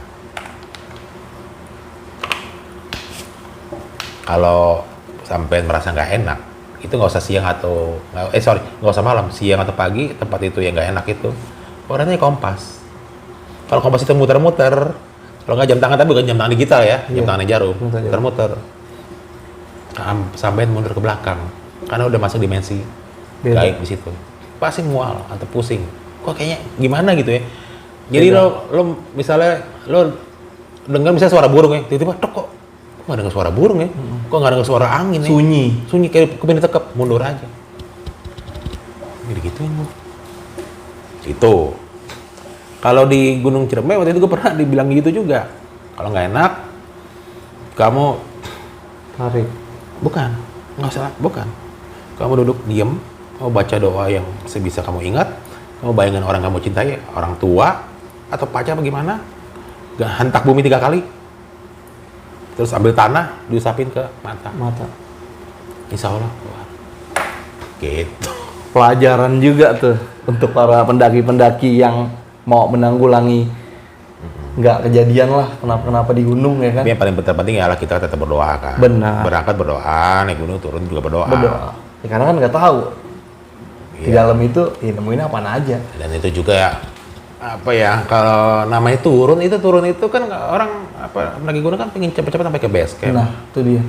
Kalau sampai merasa nggak enak, itu nggak usah siang atau nggak usah malam, siang atau pagi tempat itu yang nggak enak itu. Orangnya Kompas. Kalau Kompas itu muter-muter, kalau nggak jam tangan, tapi bukan jam tangan digital ya, jam tangan jarum, muter-muter. Sampai mundur ke belakang, karena udah masuk dimensi gaib di situ. Pasti mual atau pusing. Kok kayaknya gimana gitu ya. Jadi lo misalnya lo dengar misalnya suara burung ya, tiba-tiba tok kok nggak dengar suara burung ya, kok nggak dengar suara angin ya, sunyi kayak kuping ditekep, mundur aja. Jadi gituin lo. Itu. Kalau di Gunung Ciremai waktu itu gue pernah dibilang gitu juga. Kalau nggak enak, kamu tarik. bukan, nggak salah, bukan. Kamu duduk diem, kamu baca doa yang sebisa kamu ingat, kamu bayangin orang kamu cintai, orang tua atau pacar bagaimana, hantak bumi 3 kali, terus ambil tanah, diusapin ke mata. Insya Allah keluar. Gitu. Pelajaran juga tuh untuk para pendaki-pendaki yang mau menanggulangi nggak kejadian lah kenapa-kenapa di gunung ya kan. Tapi yang paling terpenting adalah kita tetap berdoa kan. Benar. Berangkat berdoa, naik gunung turun juga berdoa. Ya, karena kan nggak tahu di Iya. dalam itu nemuin apaan aja. Dan itu juga ya, apa ya, kalau namanya turun itu kan orang apa pendaki gunung kan pengen cepet-cepet sampai ke base camp. Nah, itu dia.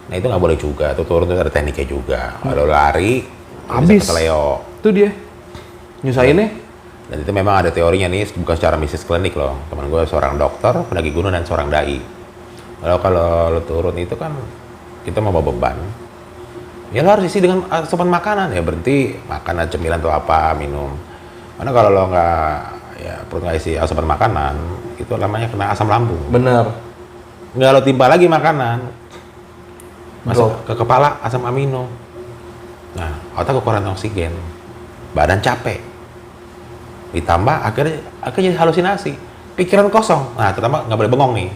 Nah itu nggak boleh juga, itu turun itu ada tekniknya juga. Kalau lari, Habis. bisa keseleo. Itu dia. Nyusahinnya Dan itu memang ada teorinya nih, bukan secara bisnis klinik loh. Teman gue seorang dokter, pendaki gunung dan seorang dai. Kalau lo turun itu kan kita mau bawa beban. Ya lo harus isi dengan asupan makanan ya, berhenti makanan cemilan atau apa, minum. Karena kalau lo nggak ya perut nggak isi asupan makanan, itu namanya kena asam lambung. bener. Nggak lo timpa lagi makanan, masuk ke kepala asam amino. Nah, otak kekurangan oksigen, badan capek. Ditambah akhirnya jadi halusinasi, pikiran kosong. Nah, terutama nggak boleh bengong nih.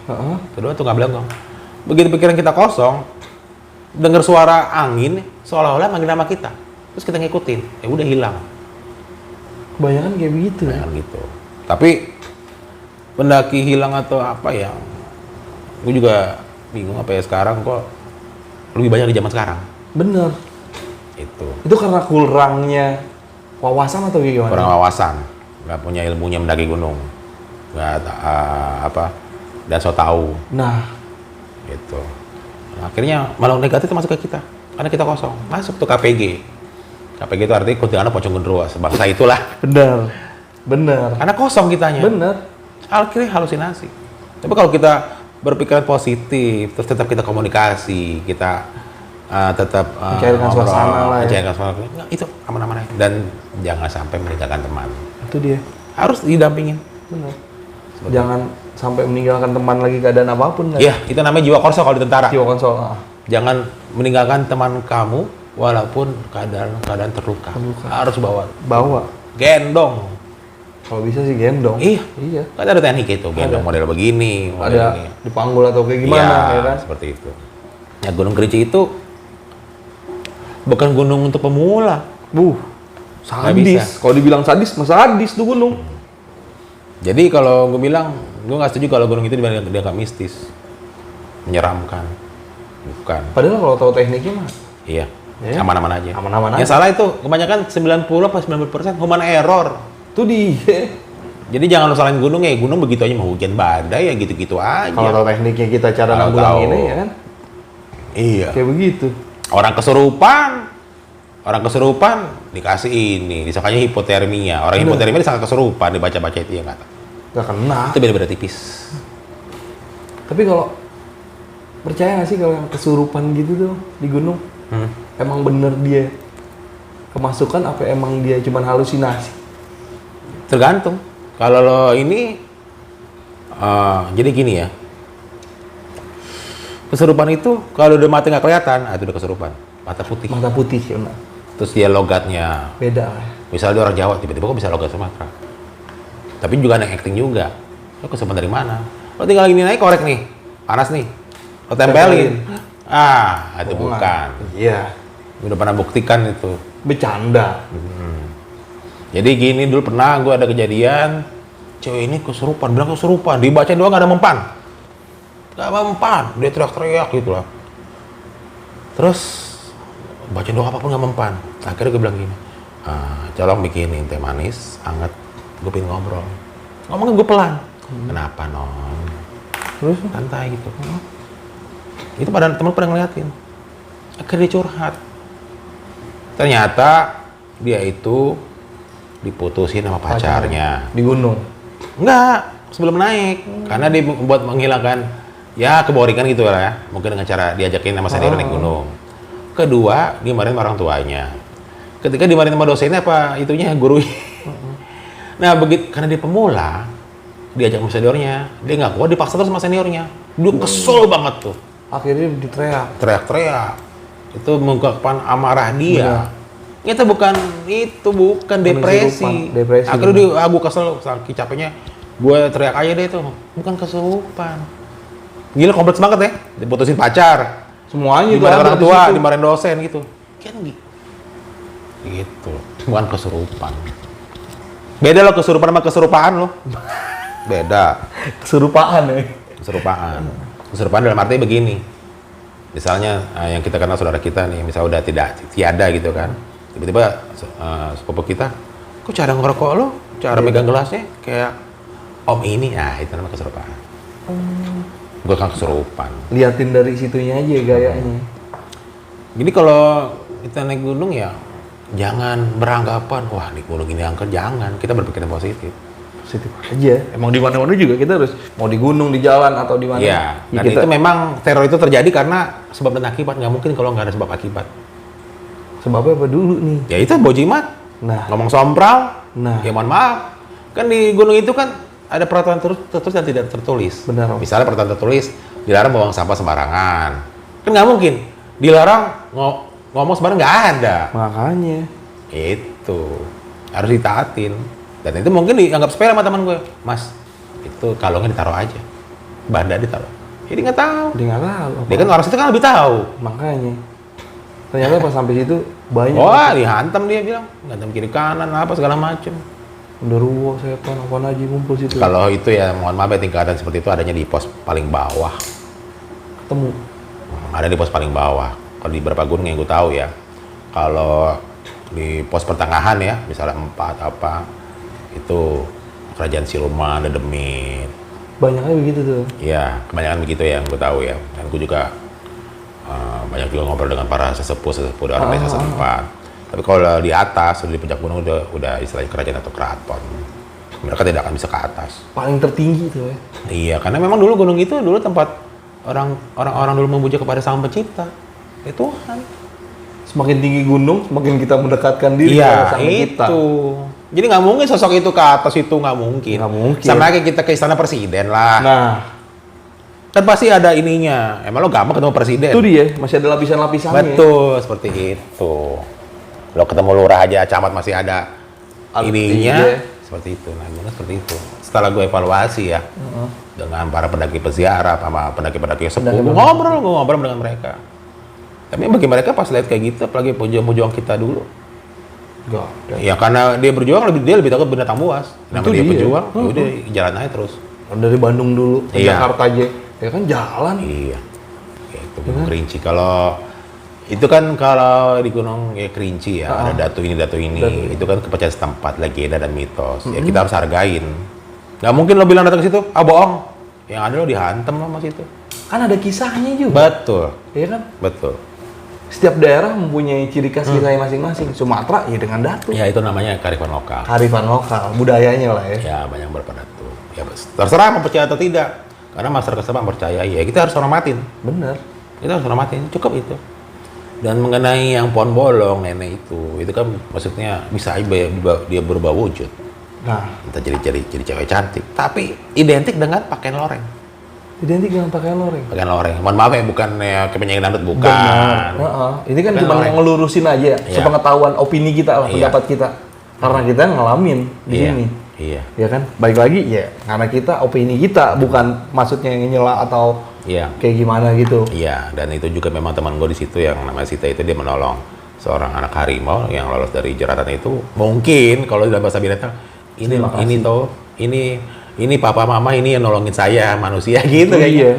Kedua tuh nggak boleh bengong. Begitu pikiran kita kosong, dengar suara angin seolah-olah manggil nama kita, terus kita ngikutin, ya udah hilang. Kebanyakan kayak begitu ya. Nah, gitu. Tapi pendaki hilang atau apa ya? Gue juga bingung apa ya sekarang kok lebih banyak di zaman sekarang. Bener. Itu Karena kurangnya wawasan atau gimana? kurang wawasan, nggak punya ilmunya mendaki gunung, nggak dan so tahu. Nah, Gitu. Nah, akhirnya malah negatif itu masuk ke kita karena kita kosong. Masuk tuh KPG. KPG itu artinya kuntilanak pocong genderuwo, sebangsa itulah. bener. Karena kosong kitanya. Bener. Akhirnya halusinasi. Tapi kalau kita berpikiran positif, terus tetap kita komunikasi, kita tetap Mencairkan suasana lah ya. mencairkan suasana. Nah, itu aman-aman aja. Dan jangan sampai meninggalkan teman. Itu dia. Harus didampingin. Bener. Jangan sampai meninggalkan teman lagi keadaan apapun. Iya, itu namanya jiwa korso kalau di tentara. Jiwa konsol. Jangan meninggalkan teman kamu walaupun keadaan terluka. Harus bawa. Gendong. Kalau bisa sih gendong. Iya. Kan ada teknik itu, gendong model begini, model Ada ini. dipanggul atau kayak gimana Iya, ya kan? seperti itu. Ya, Gunung Kerinci itu bukan gunung untuk pemula. Nggak bisa. Sadis. Kalau dibilang sadis, masa sadis tuh gunung. Jadi kalau gue bilang, gue nggak setuju kalau gunung itu dianggap mistis, menyeramkan. Bukan. Padahal kalau tahu tekniknya mah Iya. Ya. Aman-aman aja. Aman-aman Yang aja. salah itu kebanyakan 90% human error. tuh dia. Jadi jangan lo salahin gunung ya, gunung begitu aja mau hujan badai ya gitu-gitu aja. Kalau tahu tekniknya kita cara Kalau nanggulanginnya tahu. ya kan? Iya. Kayak begitu. Orang kesurupan dikasih ini, disangkanya hipotermia. Orang hipotermia disangka kesurupan, dibaca-baca itu ya nggak tahu. Gak kena. Itu beda-beda tipis. Tapi kalau percaya nggak sih kalau yang kesurupan gitu tuh di gunung? Emang bener dia kemasukan apa emang dia cuman halusinasi? Tergantung. Kalau lo ini, jadi gini ya. Kesurupan itu kalau udah mata nggak kelihatan, itu udah kesurupan. Mata putih. Mata putih ya. Nah. Terus dia logatnya, Beda lah. misalnya dia orang Jawa, tiba-tiba kok bisa logat Sumatera. Tapi juga ada yang acting juga. Lo kesurupan dari mana? Lo tinggal gini naik korek nih, panas nih. Lo tempelin. Itu bukan. Iya. Udah pernah buktikan itu. Bercanda. Jadi gini dulu pernah gue ada kejadian, cewek ini kesurupan, bilang kesurupan, dibaca doang gak ada mempan. Gak mempan, dia teriak-teriak gitu lah. Terus baca doa apapun nggak mempan. Akhirnya gue bilang gini, tolong bikinin teh manis, hangat. Gue pengen ngobrol. Ngomongnya gue pelan. Kenapa non? Terus? Santai gitu. Itu pada temen pada ngeliatin. Akhirnya dia curhat. Ternyata dia itu diputusin sama pacarnya. Di gunung. Enggak, sebelum naik. Karena dia buat menghilangkan ya keboringan gitu lah ya. Mungkin dengan cara diajakin sama senior naik gunung. Kedua, dimarahin sama orang tuanya. Ketika dimarahin sama dosennya apa itunya guru. Nah, begitu karena dia pemula, diajak sama seniornya, dia nggak kuat dipaksa terus sama seniornya. Dia kesel banget tuh. Akhirnya diteriak. Teriak-teriak. Itu mengungkapkan amarah dia. Itu bukan depresi. Depresi. Akhirnya gue kesel, saking capeknya, gue teriak aja deh tuh, bukan kesurupan. Gila kompleks banget ya, diputusin pacar, Semuanya dimarahin orang tua, dimarahin dosen gitu. Kan gitu, bukan kesurupan. Beda loh kesurupan sama keserupaan loh. Beda. Keserupaan ya. Keserupaan. Keserupaan dalam arti begini. Misalnya yang kita kenal saudara kita nih, misalnya udah tiada gitu kan. Tiba-tiba sepupu kita, kok cara ngerokok lo, cara megang gelasnya kayak om ini, itu namanya keserupaan. Bukan kesurupan. Liatin dari situnya aja gayanya. Jadi kalau kita naik gunung ya, jangan beranggapan, wah di gunung ini angker, jangan. Kita berpikir positif. Positif aja. Emang di mana-mana juga kita harus, mau di gunung, di jalan, atau di mana. Iya, dan itu memang teror itu terjadi karena sebab dan akibat. Nggak mungkin kalau nggak ada sebab akibat. Sebabnya apa dulu nih? Ya itu bojimat. Nah. Ngomong sompral. Nah. Ya mohon maaf. Kan di gunung itu kan ada peraturan tertulis dan tidak tertulis. Benar. Misalnya peraturan tertulis, dilarang buang sampah sembarangan. Kan nggak mungkin. Dilarang ngomong sembarangan, nggak ada. Makanya. Itu. Harus ditaatin. Dan itu mungkin dianggap sepele sama teman gue. Mas, itu kalungnya ditaruh aja. Banda ditaruh. Jadi nggak tahu. Dia nggak tahu. Dia kan orang situ kan lebih tahu. Makanya. Ternyata pas sampai situ banyak. Wah, dihantam dia bilang. Hantam kiri kanan, apa segala macem. Genderuwo, setan, apaan aja ngumpul situ. Kalau itu ya mohon maaf ya tingkatan seperti itu adanya di pos paling bawah. Ketemu. Ada di pos paling bawah. Kalau di beberapa gunung yang gue tahu ya. Kalau di pos pertengahan ya, misalnya 4 apa, itu Kerajaan Siluman, Dedemit. Banyaknya begitu tuh. Iya, kebanyakan begitu ya yang gue tahu ya. Dan gue juga banyak juga ngobrol dengan para sesepuh di orang desa setempat. Tapi kalau di atas, di puncak gunung udah istilahnya kerajaan atau keraton. Mereka tidak akan bisa ke atas. Paling tertinggi tuh ya. Iya, karena memang dulu gunung itu dulu tempat orang dulu memuja kepada Sang Pencipta. Itu Tuhan. Semakin tinggi gunung, semakin kita mendekatkan diri kepada Sang Pencipta. Itu. Jadi nggak mungkin sosok itu ke atas itu nggak mungkin. Nggak mungkin. Sama kayak kita ke istana presiden lah. Nah, Kan pasti ada ininya. Emang lo gampang ketemu presiden? itu dia, masih ada lapisan-lapisannya. Betul, seperti itu. Lo ketemu lurah aja, camat masih ada ininya. Iya. Seperti itu, nah gimana seperti itu. Setelah gue evaluasi ya, dengan para pendaki peziarah, sama pendaki-pendaki sepuh, gue ngobrol dengan mereka. Tapi bagi mereka pas lihat kayak gitu, apalagi pejuang-pejuang kita dulu. Enggak. Ya karena dia berjuang, dia lebih takut binatang buas. Nama dia pejuang, udah jalan aja terus. Dari Bandung dulu ke Iya. Jakarta aja, ya kan jalan. Iya, itu Gunung Kerinci. Kalau itu kan kalau di Gunung ya Kerinci ya, ada datu ini, itu kan kepercayaan setempat, legenda dan mitos. Ya kita harus hargain. Nggak mungkin lo bilang datang ke situ, bohong. Yang ada lo dihantam lo sama situ. Kan ada kisahnya juga. Betul, Iya kan? betul. Setiap daerah mempunyai ciri khas kisahnya masing-masing. Sumatera ya dengan datu. Ya itu namanya kearifan lokal. Kearifan lokal, budayanya lah ya. Ya banyak berpendapat. Ya terserah mau percaya atau tidak. Karena masyarakat setempat percaya, ya kita harus hormatin. Bener. Kita harus hormatin, cukup itu. Dan mengenai yang pohon bolong nenek itu kan maksudnya bisa aja dia berubah wujud. Nah, Kita jadi cewek cantik, tapi identik dengan pakaian loreng. identik dengan pakaian loreng. Pakaian loreng. Mohon maaf ya, bukan ya penyanyi dangdut, bukan. Benar. Ini kan Pakaian cuma loreng. ngelurusin aja, Iya. sepengetahuan opini kita lah, Iya. pendapat kita. Karena kita ngalamin di Iya. sini. Iya. Ya kan? Baik lagi ya, karena kita opini kita, bukan maksudnya nyela atau Iya. kayak gimana gitu. Iya, dan itu juga memang teman gue di situ yang namanya Sita itu dia menolong seorang anak harimau yang lolos dari jeratan itu. Mungkin kalau dalam bahasa binatang Terima kasih. ini papa mama ini yang nolongin saya manusia gitu Iya. kayaknya.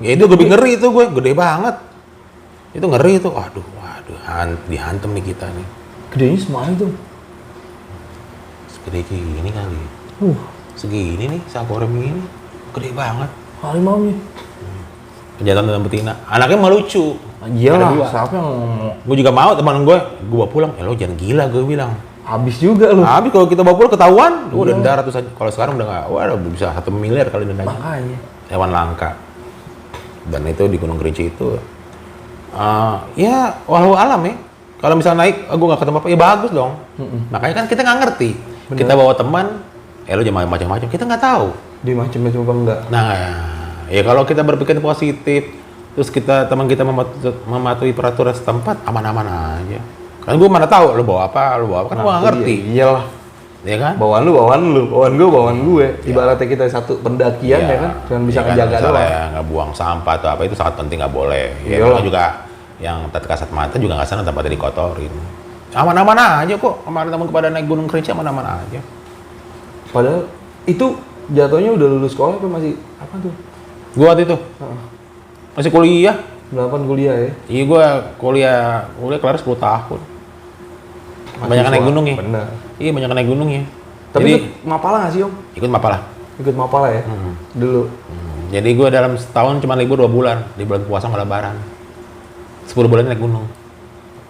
Ya itu lebih ngeri itu gue, gede banget. Itu ngeri tuh, waduh, dihantam nih kita nih. Gedenya semua itu. Segede gini kali. Segini nih, sakorem ini, gede banget. Harimaunya. Jantan dan betina. Anaknya mah lucu. Iyalah, Ada dua. siapa yang mau? Gue juga mau teman gue bawa pulang. Lo jangan gila gue bilang. Habis juga lu. Habis kalau kita bawa pulang ketahuan, udah denda ratusan. Kalau sekarang udah nggak, udah bisa 1 miliar kali dendanya. Makanya. Hewan langka. Dan itu di Gunung Kerinci itu, ya walau alam ya. Kalau misalnya naik, gue nggak ketemu apa, ya bagus dong. Makanya kan kita nggak ngerti. Bener. Kita bawa teman, lo jangan macam-macam. Kita nggak tahu. Di macam-macam apa enggak? Nah, ya kalau kita berpikir positif, terus teman kita mematuhi peraturan setempat, aman-aman aja. Kan gue mana tahu lo bawa apa, kan gue nggak ngerti. Iyalah. Ya kan? Bawaan lu, bawaan gue. Ibaratnya kita satu pendakian ya kan, cuma bisa kan, ngejaga doang. misalnya nggak buang sampah atau apa itu sangat penting, nggak boleh. Ya Iyalah. mereka juga yang tak kasat mata juga nggak sana tempatnya dikotorin. Aman-aman aja kok. Kemarin teman kepada naik Gunung Kerinci aman-aman aja. Padahal itu jatuhnya udah lulus sekolah apa masih apa tuh? Gua waktu itu masih kuliah. 8 kuliah ya. Iya gua kuliah kelar 10 tahun. Banyak naik gunung ya. Bener. Iya banyak naik gunung ya. Tapi Jadi, ikut Mapala nggak sih Om? ikut Mapala. Ikut Mapala ya? Dulu. Jadi gue dalam setahun cuma libur 2 bulan. Di bulan puasa sama lebaran. 10 bulan naik gunung.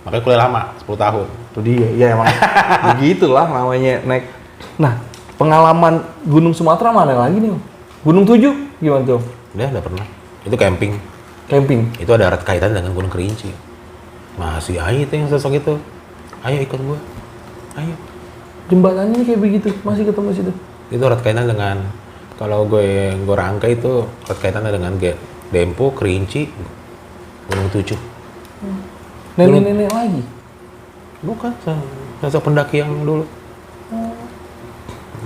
Makanya kuliah lama, 10 tahun. Itu dia, ya emang begitulah namanya naik. Nah, pengalaman Gunung Sumatera mana lagi nih Om? Gunung 7 gimana tuh? Udah pernah. Itu camping. Camping. Itu ada erat kaitan dengan Gunung Kerinci. Masih ayo itu yang sosok itu. Ayo ikut gua. Ayo. Jembatannya kayak begitu, masih ketemu situ. Itu erat kaitan dengan kalau gue rangka itu erat kaitannya dengan Dempo, Kerinci, Gunung 7. Nenek-nenek lagi. Bukan, sosok pendaki yang dulu.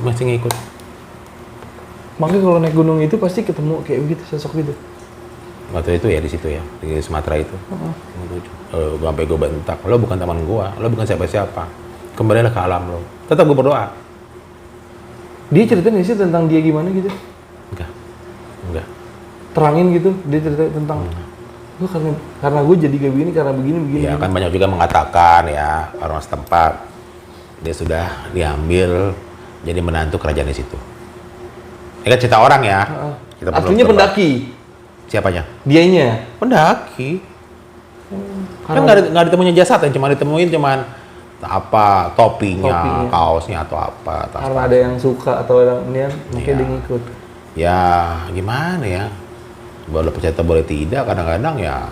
Masih ngikut. Makanya kalau naik gunung itu pasti ketemu kayak begitu sosok gitu. Waktu itu ya di situ ya, di Sumatera itu. Gue sampai gue bentak, lo bukan teman gue, lo bukan siapa-siapa. Kembalilah ke alam lo. Tetap gue berdoa. Dia ceritain nggak sih tentang dia gimana gitu? Enggak. Terangin gitu, dia cerita tentang gue karena gue jadi kayak begini karena begini. Ya kan banyak juga mengatakan ya orang setempat dia sudah diambil jadi menantu kerajaan di situ. Ini kan cerita orang ya. Kita belum Aslinya coba. pendaki. Siapanya? Dianya. Pendaki. Kan nggak ditemuin jasad, yang cuma ditemuin apa topinya, kaosnya atau apa. Karena ada yang suka atau ada yang mungkin dia ngikut. Ya gimana ya? Boleh percaya atau boleh tidak, kadang-kadang ya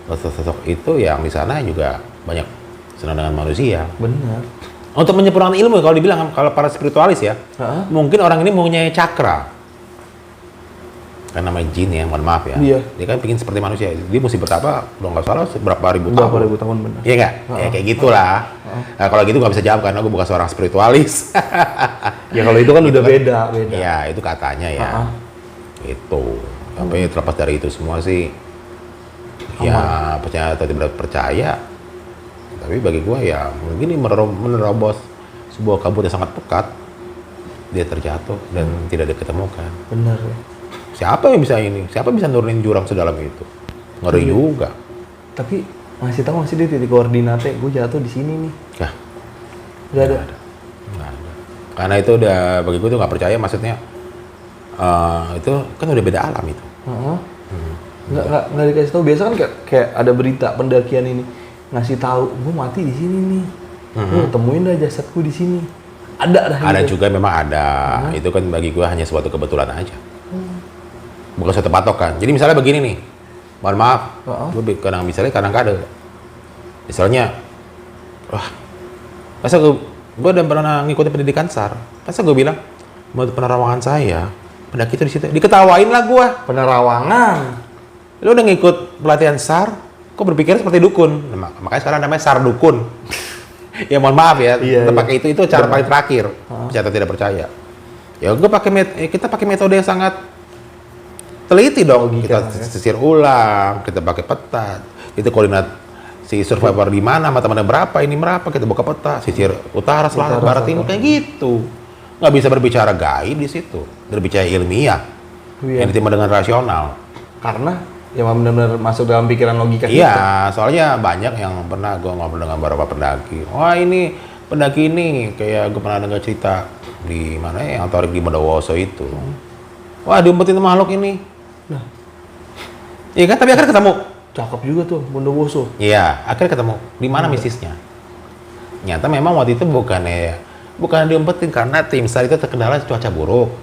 sosok itu yang di sana juga banyak senang dengan manusia. Benar. Untuk menyempurnakan ilmu, kalau dibilang kalau para spiritualis ya, mungkin orang ini mempunyai cakra. Kan namanya jin ya, mohon maaf ya. Iya. Dia kan bikin seperti manusia. Dia mesti bertapa, kalau nggak salah berapa ribu Berapa tahun. ribu tahun benar. Iya nggak? Ya kayak gitulah. Nah, kalau gitu nggak bisa jawab karena gue bukan seorang spiritualis. Ya kalau itu kan udah beda. Iya, itu katanya ya. Itu. Tapi terlepas dari itu semua sih, ya percaya atau tidak percaya. Tapi bagi gue ya mungkin ini menerobos sebuah kabut yang sangat pekat, dia terjatuh dan tidak diketemukan. Benar ya. Siapa yang bisa ini? Siapa bisa nurunin jurang sedalam itu? Ngeri juga. Tapi masih tahu masih dia titik koordinatnya, gue jatuh di sini nih. Nah, Nggak ada. nggak ada. Karena itu udah bagi gue tuh nggak percaya, maksudnya itu kan udah beda alam itu. Nggak dikasih tahu. Biasa kan kayak ada berita pendakian ini ngasih tahu, gue mati di sini nih. Gue temuin dah jasadku di sini. Ada Juga memang ada. Itu kan bagi gue hanya suatu kebetulan aja. Bukan suatu patokan. Jadi misalnya begini nih, mohon maaf, gue kadang-kadang misalnya, wah, masa gue udah pernah ngikutin pendidikan SAR, masa gue bilang, menurut penerawangan saya, pendaki itu di situ, diketawain lah gue. Penerawangan. Lu udah ngikut pelatihan SAR, kok berpikir seperti dukun? Nah, makanya sekarang namanya SAR dukun. Ya mohon maaf ya, kita pakai itu cara paling terakhir, percaya atau tidak percaya. Ya gue kita pakai metode yang sangat teliti dong. Kita sisir ulang, kita pakai peta, itu koordinat si survivor di mana, mata mana berapa, ini berapa, kita buka peta, sisir utara, selatan, barat, timur, kayak gitu. Nggak bisa berbicara gaib di situ, berbicara ilmiah, yang diterima dengan rasional. Karena yang benar-benar masuk dalam pikiran logika kita. Iya, soalnya banyak yang pernah gue ngobrol dengan beberapa pendaki. Wah ini pendaki ini kayak gue pernah dengar cerita di mana ya, yang Torik di Bondowoso itu. Wah diumpetin sama makhluk ini. Nah, Iya kan, tapi akhirnya ketemu. cakep juga tuh Bondowoso. Iya, akhirnya ketemu. Di mana misisnya? Nyata memang waktu itu bukan diumpetin karena tim SAR itu terkendala cuaca buruk.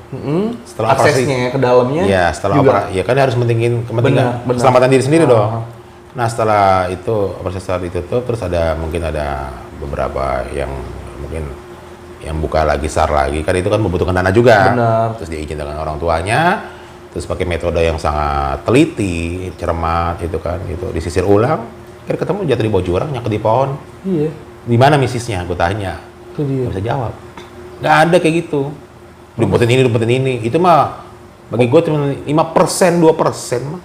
Setelah aksesnya ke dalamnya. Iya, setelah juga. ya kan dia harus mentingin kepentingan Benar. keselamatan diri sendiri Ah. dong. Nah, setelah itu operasi SAR ditutup, terus mungkin ada beberapa yang mungkin yang buka lagi SAR lagi, kan itu kan membutuhkan dana juga. Benar. Terus diizin dengan orang tuanya, terus pakai metode yang sangat teliti, cermat itu kan, gitu, disisir ulang, akhirnya ketemu jatuh di bawah jurang, nyangkut di pohon. Iya, Di mana misisnya? Gue tanya. itu dia. Nggak bisa jawab. Nggak ada kayak gitu. Diumpetin ini. Itu mah bagi gue cuma 5%, 2% mah.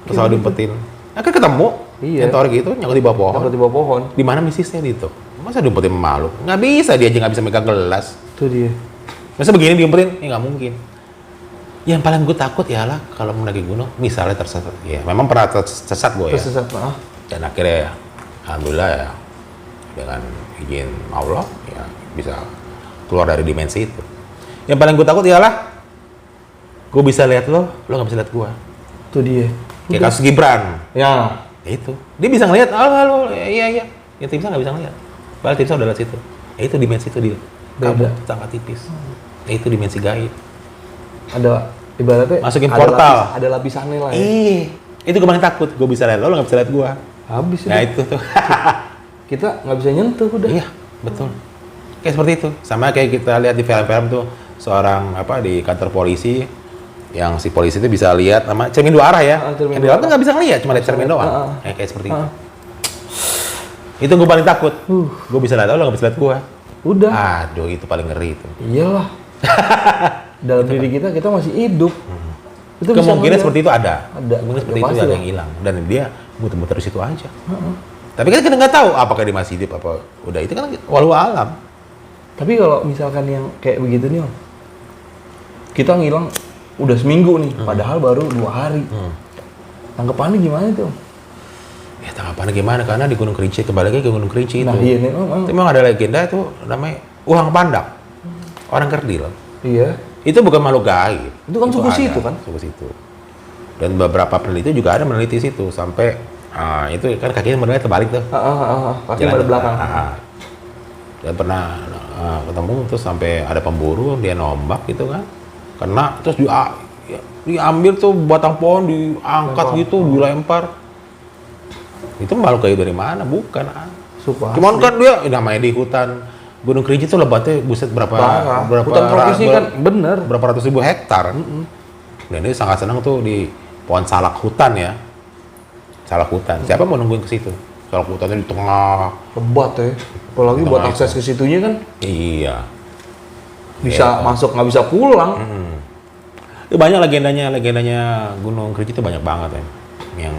Terus diumpetin. Akhirnya ketemu. Iya. Yang Torik itu nyangkut di bawah pohon. Nyangkut di bawah pohon. Di mana misisnya di itu? Masa diumpetin sama makhluk? Nggak bisa, dia aja nggak bisa megang gelas. Itu dia. Masa begini diumpetin? Ya nggak mungkin. Yang paling gue takut ialah kalau mendaki gunung, misalnya tersesat. Ya, memang pernah tersesat gue ya. Tersesat, ah. Dan akhirnya ya, alhamdulillah ya, dengan izin Allah ya bisa keluar dari dimensi itu. Yang paling gue takut ialah gue bisa lihat lo nggak bisa lihat gue. Itu dia. Kayak kasus Gibran. Ya. Ya itu. Dia bisa ngelihat, halo, iya. Yang timsnya nggak bisa ngelihat. Padahal timsnya udah lihat situ. Ya itu dimensi itu dia. Kabut sangat tipis. Ya itu dimensi gaib. Ada ibaratnya Masukin ada portal. ada lapisannya lah ya. Itu gue paling takut. Gue bisa lihat lo nggak bisa lihat gue. Habis Nah itu. itu tuh. Kita nggak bisa nyentuh udah. Iya, betul. Kayak seperti itu. Sama kayak kita lihat di film-film tuh, seorang di kantor polisi, yang si polisi itu bisa lihat sama cermin dua arah ya. Cermin Yang di dua dalam tuh nggak bisa ngeliat, cuma lihat cermin doang. Kayak seperti itu. Itu gue paling takut. Gue bisa lihat lo nggak bisa lihat gue. Udah. Aduh, itu paling ngeri itu. Iyalah. Dalam diri kita masih hidup. Itu bisa Kemungkinan ngeliat. seperti itu ada. Ada. Kemungkinan seperti Ya, itu pasti ada lah. yang hilang. Dan dia muter-muter di situ aja. Tapi kan kita nggak tahu apakah dia masih hidup apa udah, itu kan walau alam. Tapi kalau misalkan yang kayak begitu nih, Om, kita ngilang udah seminggu nih, padahal baru 2 hari. Tanggapannya gimana tuh? Ya tanggapannya gimana? Karena di Gunung Kerinci, kembali lagi ke Gunung Kerinci itu. Nah iya nih, Om. Itu memang ada legenda itu namanya Uhang Pandak. Orang kerdil. Iya. Itu bukan makhluk gaib. Itu kan suku ada, situ kan? Suku situ. Dan beberapa peneliti juga ada meneliti situ sampai itu kan kakinya modelnya terbalik tuh. Kaki Jalan pada belakang. Dan pernah ketemu terus sampai ada pemburu, dia nombak gitu kan. Kena terus diambil tuh batang pohon, diangkat gitu, dilempar. Itu makhluk gaib dari mana? Bukan. Suku asli. Cuman kan dia namanya di hutan Gunung Kerinci itu lebatnya buset berapa Hutan tropis ini kan bener. berapa ratus ribu hektar. Dan dia sangat senang tuh di pohon salak hutan ya. Salak hutan. Siapa mau nungguin ke situ? Salak hutannya di tengah. Lebat ya. Apalagi buat Tengah akses ke situnya kan Iya. bisa masuk nggak bisa pulang. Itu banyak legendanya Gunung Kerinci itu banyak banget ya. Yang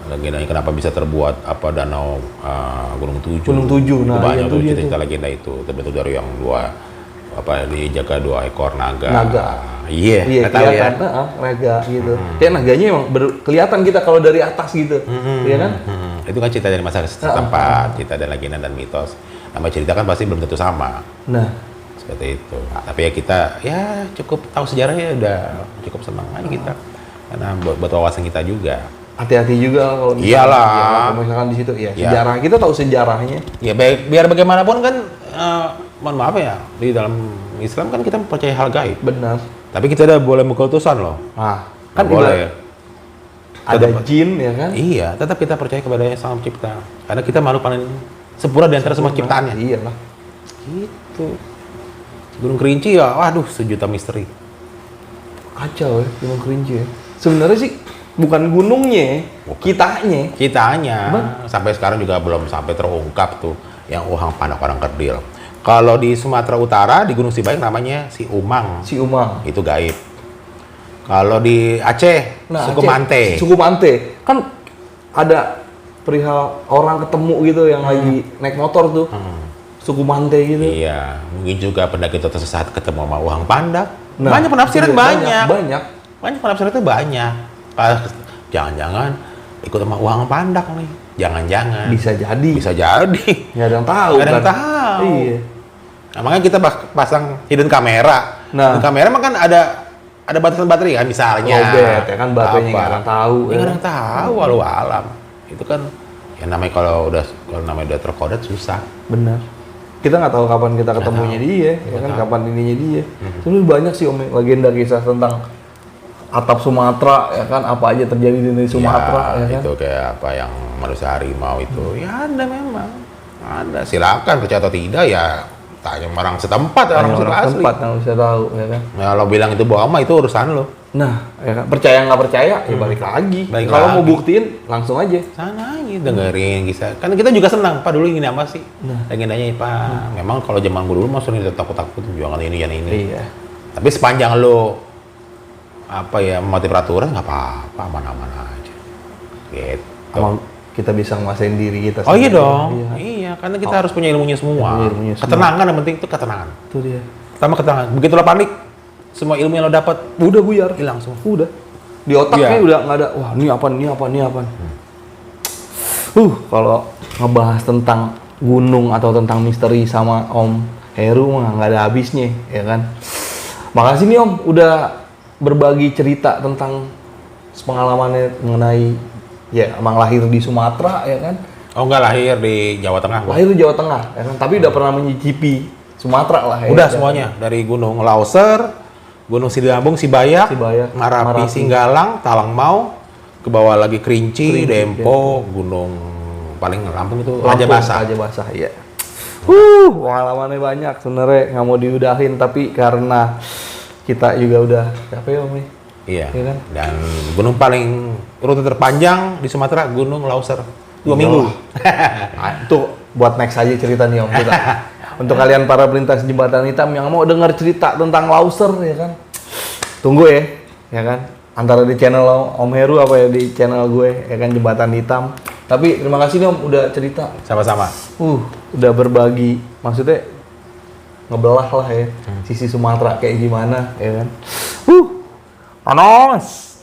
legendanya kenapa bisa terbuat danau Gunung Tujuh. Gunung Tujuh, nah, Itu banyak iya, tuh itu dia cerita legenda itu terbentuk dari yang dijaga 2 ekor naga. Naga. Iya, Iya, nggak tahu ya. kelihatan, naga gitu. Kayak naganya emang kelihatan kita kalau dari atas gitu. Iya kan? Itu kan cerita dari masyarakat setempat, cerita dan legenda dan mitos. Nama cerita kan pasti belum tentu sama. Nah, Seperti itu. Tapi ya kita cukup tahu sejarahnya udah cukup senang aja kita. Karena buat wawasan kita juga. hati-hati juga kalau misalkan, Iyalah. kalau misalkan di situ ya. Ya. Sejarah kita tahu sejarahnya. Ya biar bagaimanapun kan, mohon maaf ya, di dalam Islam kan kita percaya hal gaib. Benar. Tapi kita udah boleh mengkultusan loh. Nah, kan Nggak boleh. ada Tetap- jin ya kan? Iya, tetap kita percaya kepada Yang Sang Pencipta. Karena kita makhluk paling sempurna di antara semua ciptaannya. Iyalah. Gitu. Gunung Kerinci ya, waduh, sejuta misteri. Kacau ya Gunung Kerinci ya. Sebenarnya sih bukan gunungnya, kitanya. Kitanya sampai sekarang juga belum sampai terungkap tuh yang Uhang Pandak orang kerdil. Kalau di Sumatera Utara di Gunung Sibayang namanya si Umang. Si Umang. Itu gaib. Kalau di Aceh, suku Aceh, Mante. Suku Mante. Kan ada perihal orang ketemu gitu yang lagi naik motor tuh. Suku Mante gitu. Iya, mungkin juga pendaki itu tersesat ketemu sama Uhang Pandak. Nah, banyak penafsiran iya, banyak. Banyak. Banyak penafsiran itu banyak. Jangan-jangan ikut sama uang pandak nih. Jangan-jangan. Bisa jadi. Bisa jadi. Nggak ada yang tahu. Nggak ada yang kan? tahu. Iya. Nah, makanya kita pasang hidden camera. Nah. Hidden camera mah kan ada batasan baterai kan misalnya. Lobet ya kan baterainya nggak ada yang tahu. Nggak ada yang tahu walau alam. Itu kan ya namanya kalau namanya udah terkodat susah. Benar. Kita nggak tahu kapan kita ketemunya dia, ya kan kapan ininya dia. Sebenarnya banyak sih Om legenda kisah tentang atap Sumatera, ya kan apa aja terjadi di Sumatera, ya kan. Itu kayak apa yang manusia harimau itu, ya ada memang, ada. Silakan percaya atau tidak ya tanya orang setempat, orang asli. Tempat yang bisa tahu, ya kan. Ya lo bilang itu bohong mah itu urusan lo. Nah, ya kan percaya nggak percaya, ya balik lagi. Balik Kalau lagi. mau buktiin langsung aja. Sana aja dengerin kisah. Kan kita juga senang. Pak dulu ingin apa sih? Nah. Legendanya Pak. Memang kalau zaman gue dulu mah sering takut-takut jangan ini jangan ini. Iya. Tapi sepanjang lo apa ya mematuhi peraturan nggak apa-apa, aman-aman aja. Gitu. Emang kita bisa nguasain diri kita. Oh iya sendiri. dong. Iya. Iya, karena kita harus punya ilmunya semua. Ilmunya semua. Ketenangan yang penting itu ketenangan. Itu dia. Pertama ketenangan. Begitu lo panik, semua ilmu yang lo dapat Udah buyar. hilang semua. Udah. Di otaknya Iya. udah nggak ada. Wah, ini apa? Kalau ngebahas tentang gunung atau tentang misteri sama Om Heru mah nggak ada habisnya, ya kan. Makasih nih Om, udah berbagi cerita tentang pengalamannya mengenai ya emang lahir di Sumatera, ya kan. Oh enggak, lahir di Jawa Tengah. Lahir di Jawa Tengah, ya kan. Tapi udah pernah menyicipi Sumatera lah. Ya, Udah kan? semuanya dari Gunung Lauser, Gunung Sidambung, Sibayak, Sibayak, Marapi, Marapi. Singgalang, Talangmau, ke bawah lagi Kerinci, Kerinci, Dempo, Gunung paling Lampung itu Lampung, Raja Basah. Raja Basah, iya. Pengalamannya banyak sebenarnya nggak mau diudahin, tapi karena kita juga udah capek Om nih. Iya. Iya kan? Dan gunung paling rute terpanjang di Sumatera Gunung Lauser. 2 Iya. minggu. Nah, itu buat next aja cerita nih Om kita. Untuk kalian para pelintas jembatan hitam yang mau dengar cerita tentang Lauser, ya kan, tunggu ya kan, antara di channel Om Heru apa ya di channel gue, ya kan, Jembatan Hitam. Tapi terima kasih nih Om udah cerita, Sama-sama. udah berbagi, maksudnya ngebelah lah ya sisi Sumatera kayak gimana, ya kan. Panos,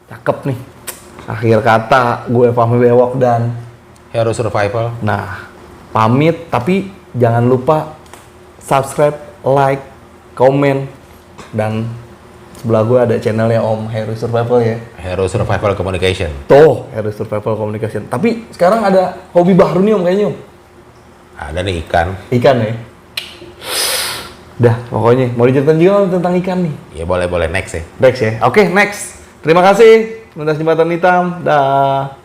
cakep nih. Akhir kata gue Fahmi Bewok dan Hero Survival. nah, pamit, tapi jangan lupa subscribe, like, komen, dan sebelah gue ada channelnya Om Heru Survival ya. Hero Survival Communication. Tuh, Heru Survival Communication. Tapi sekarang ada hobi baru nih Om kayaknya Om. Ada nih ikan. Ikan ya. Dah, pokoknya mau diceritain juga Om tentang ikan nih. Ya boleh next ya. Next ya. Oke, next. Terima kasih. Lintas Jembatan Hitam. Dah.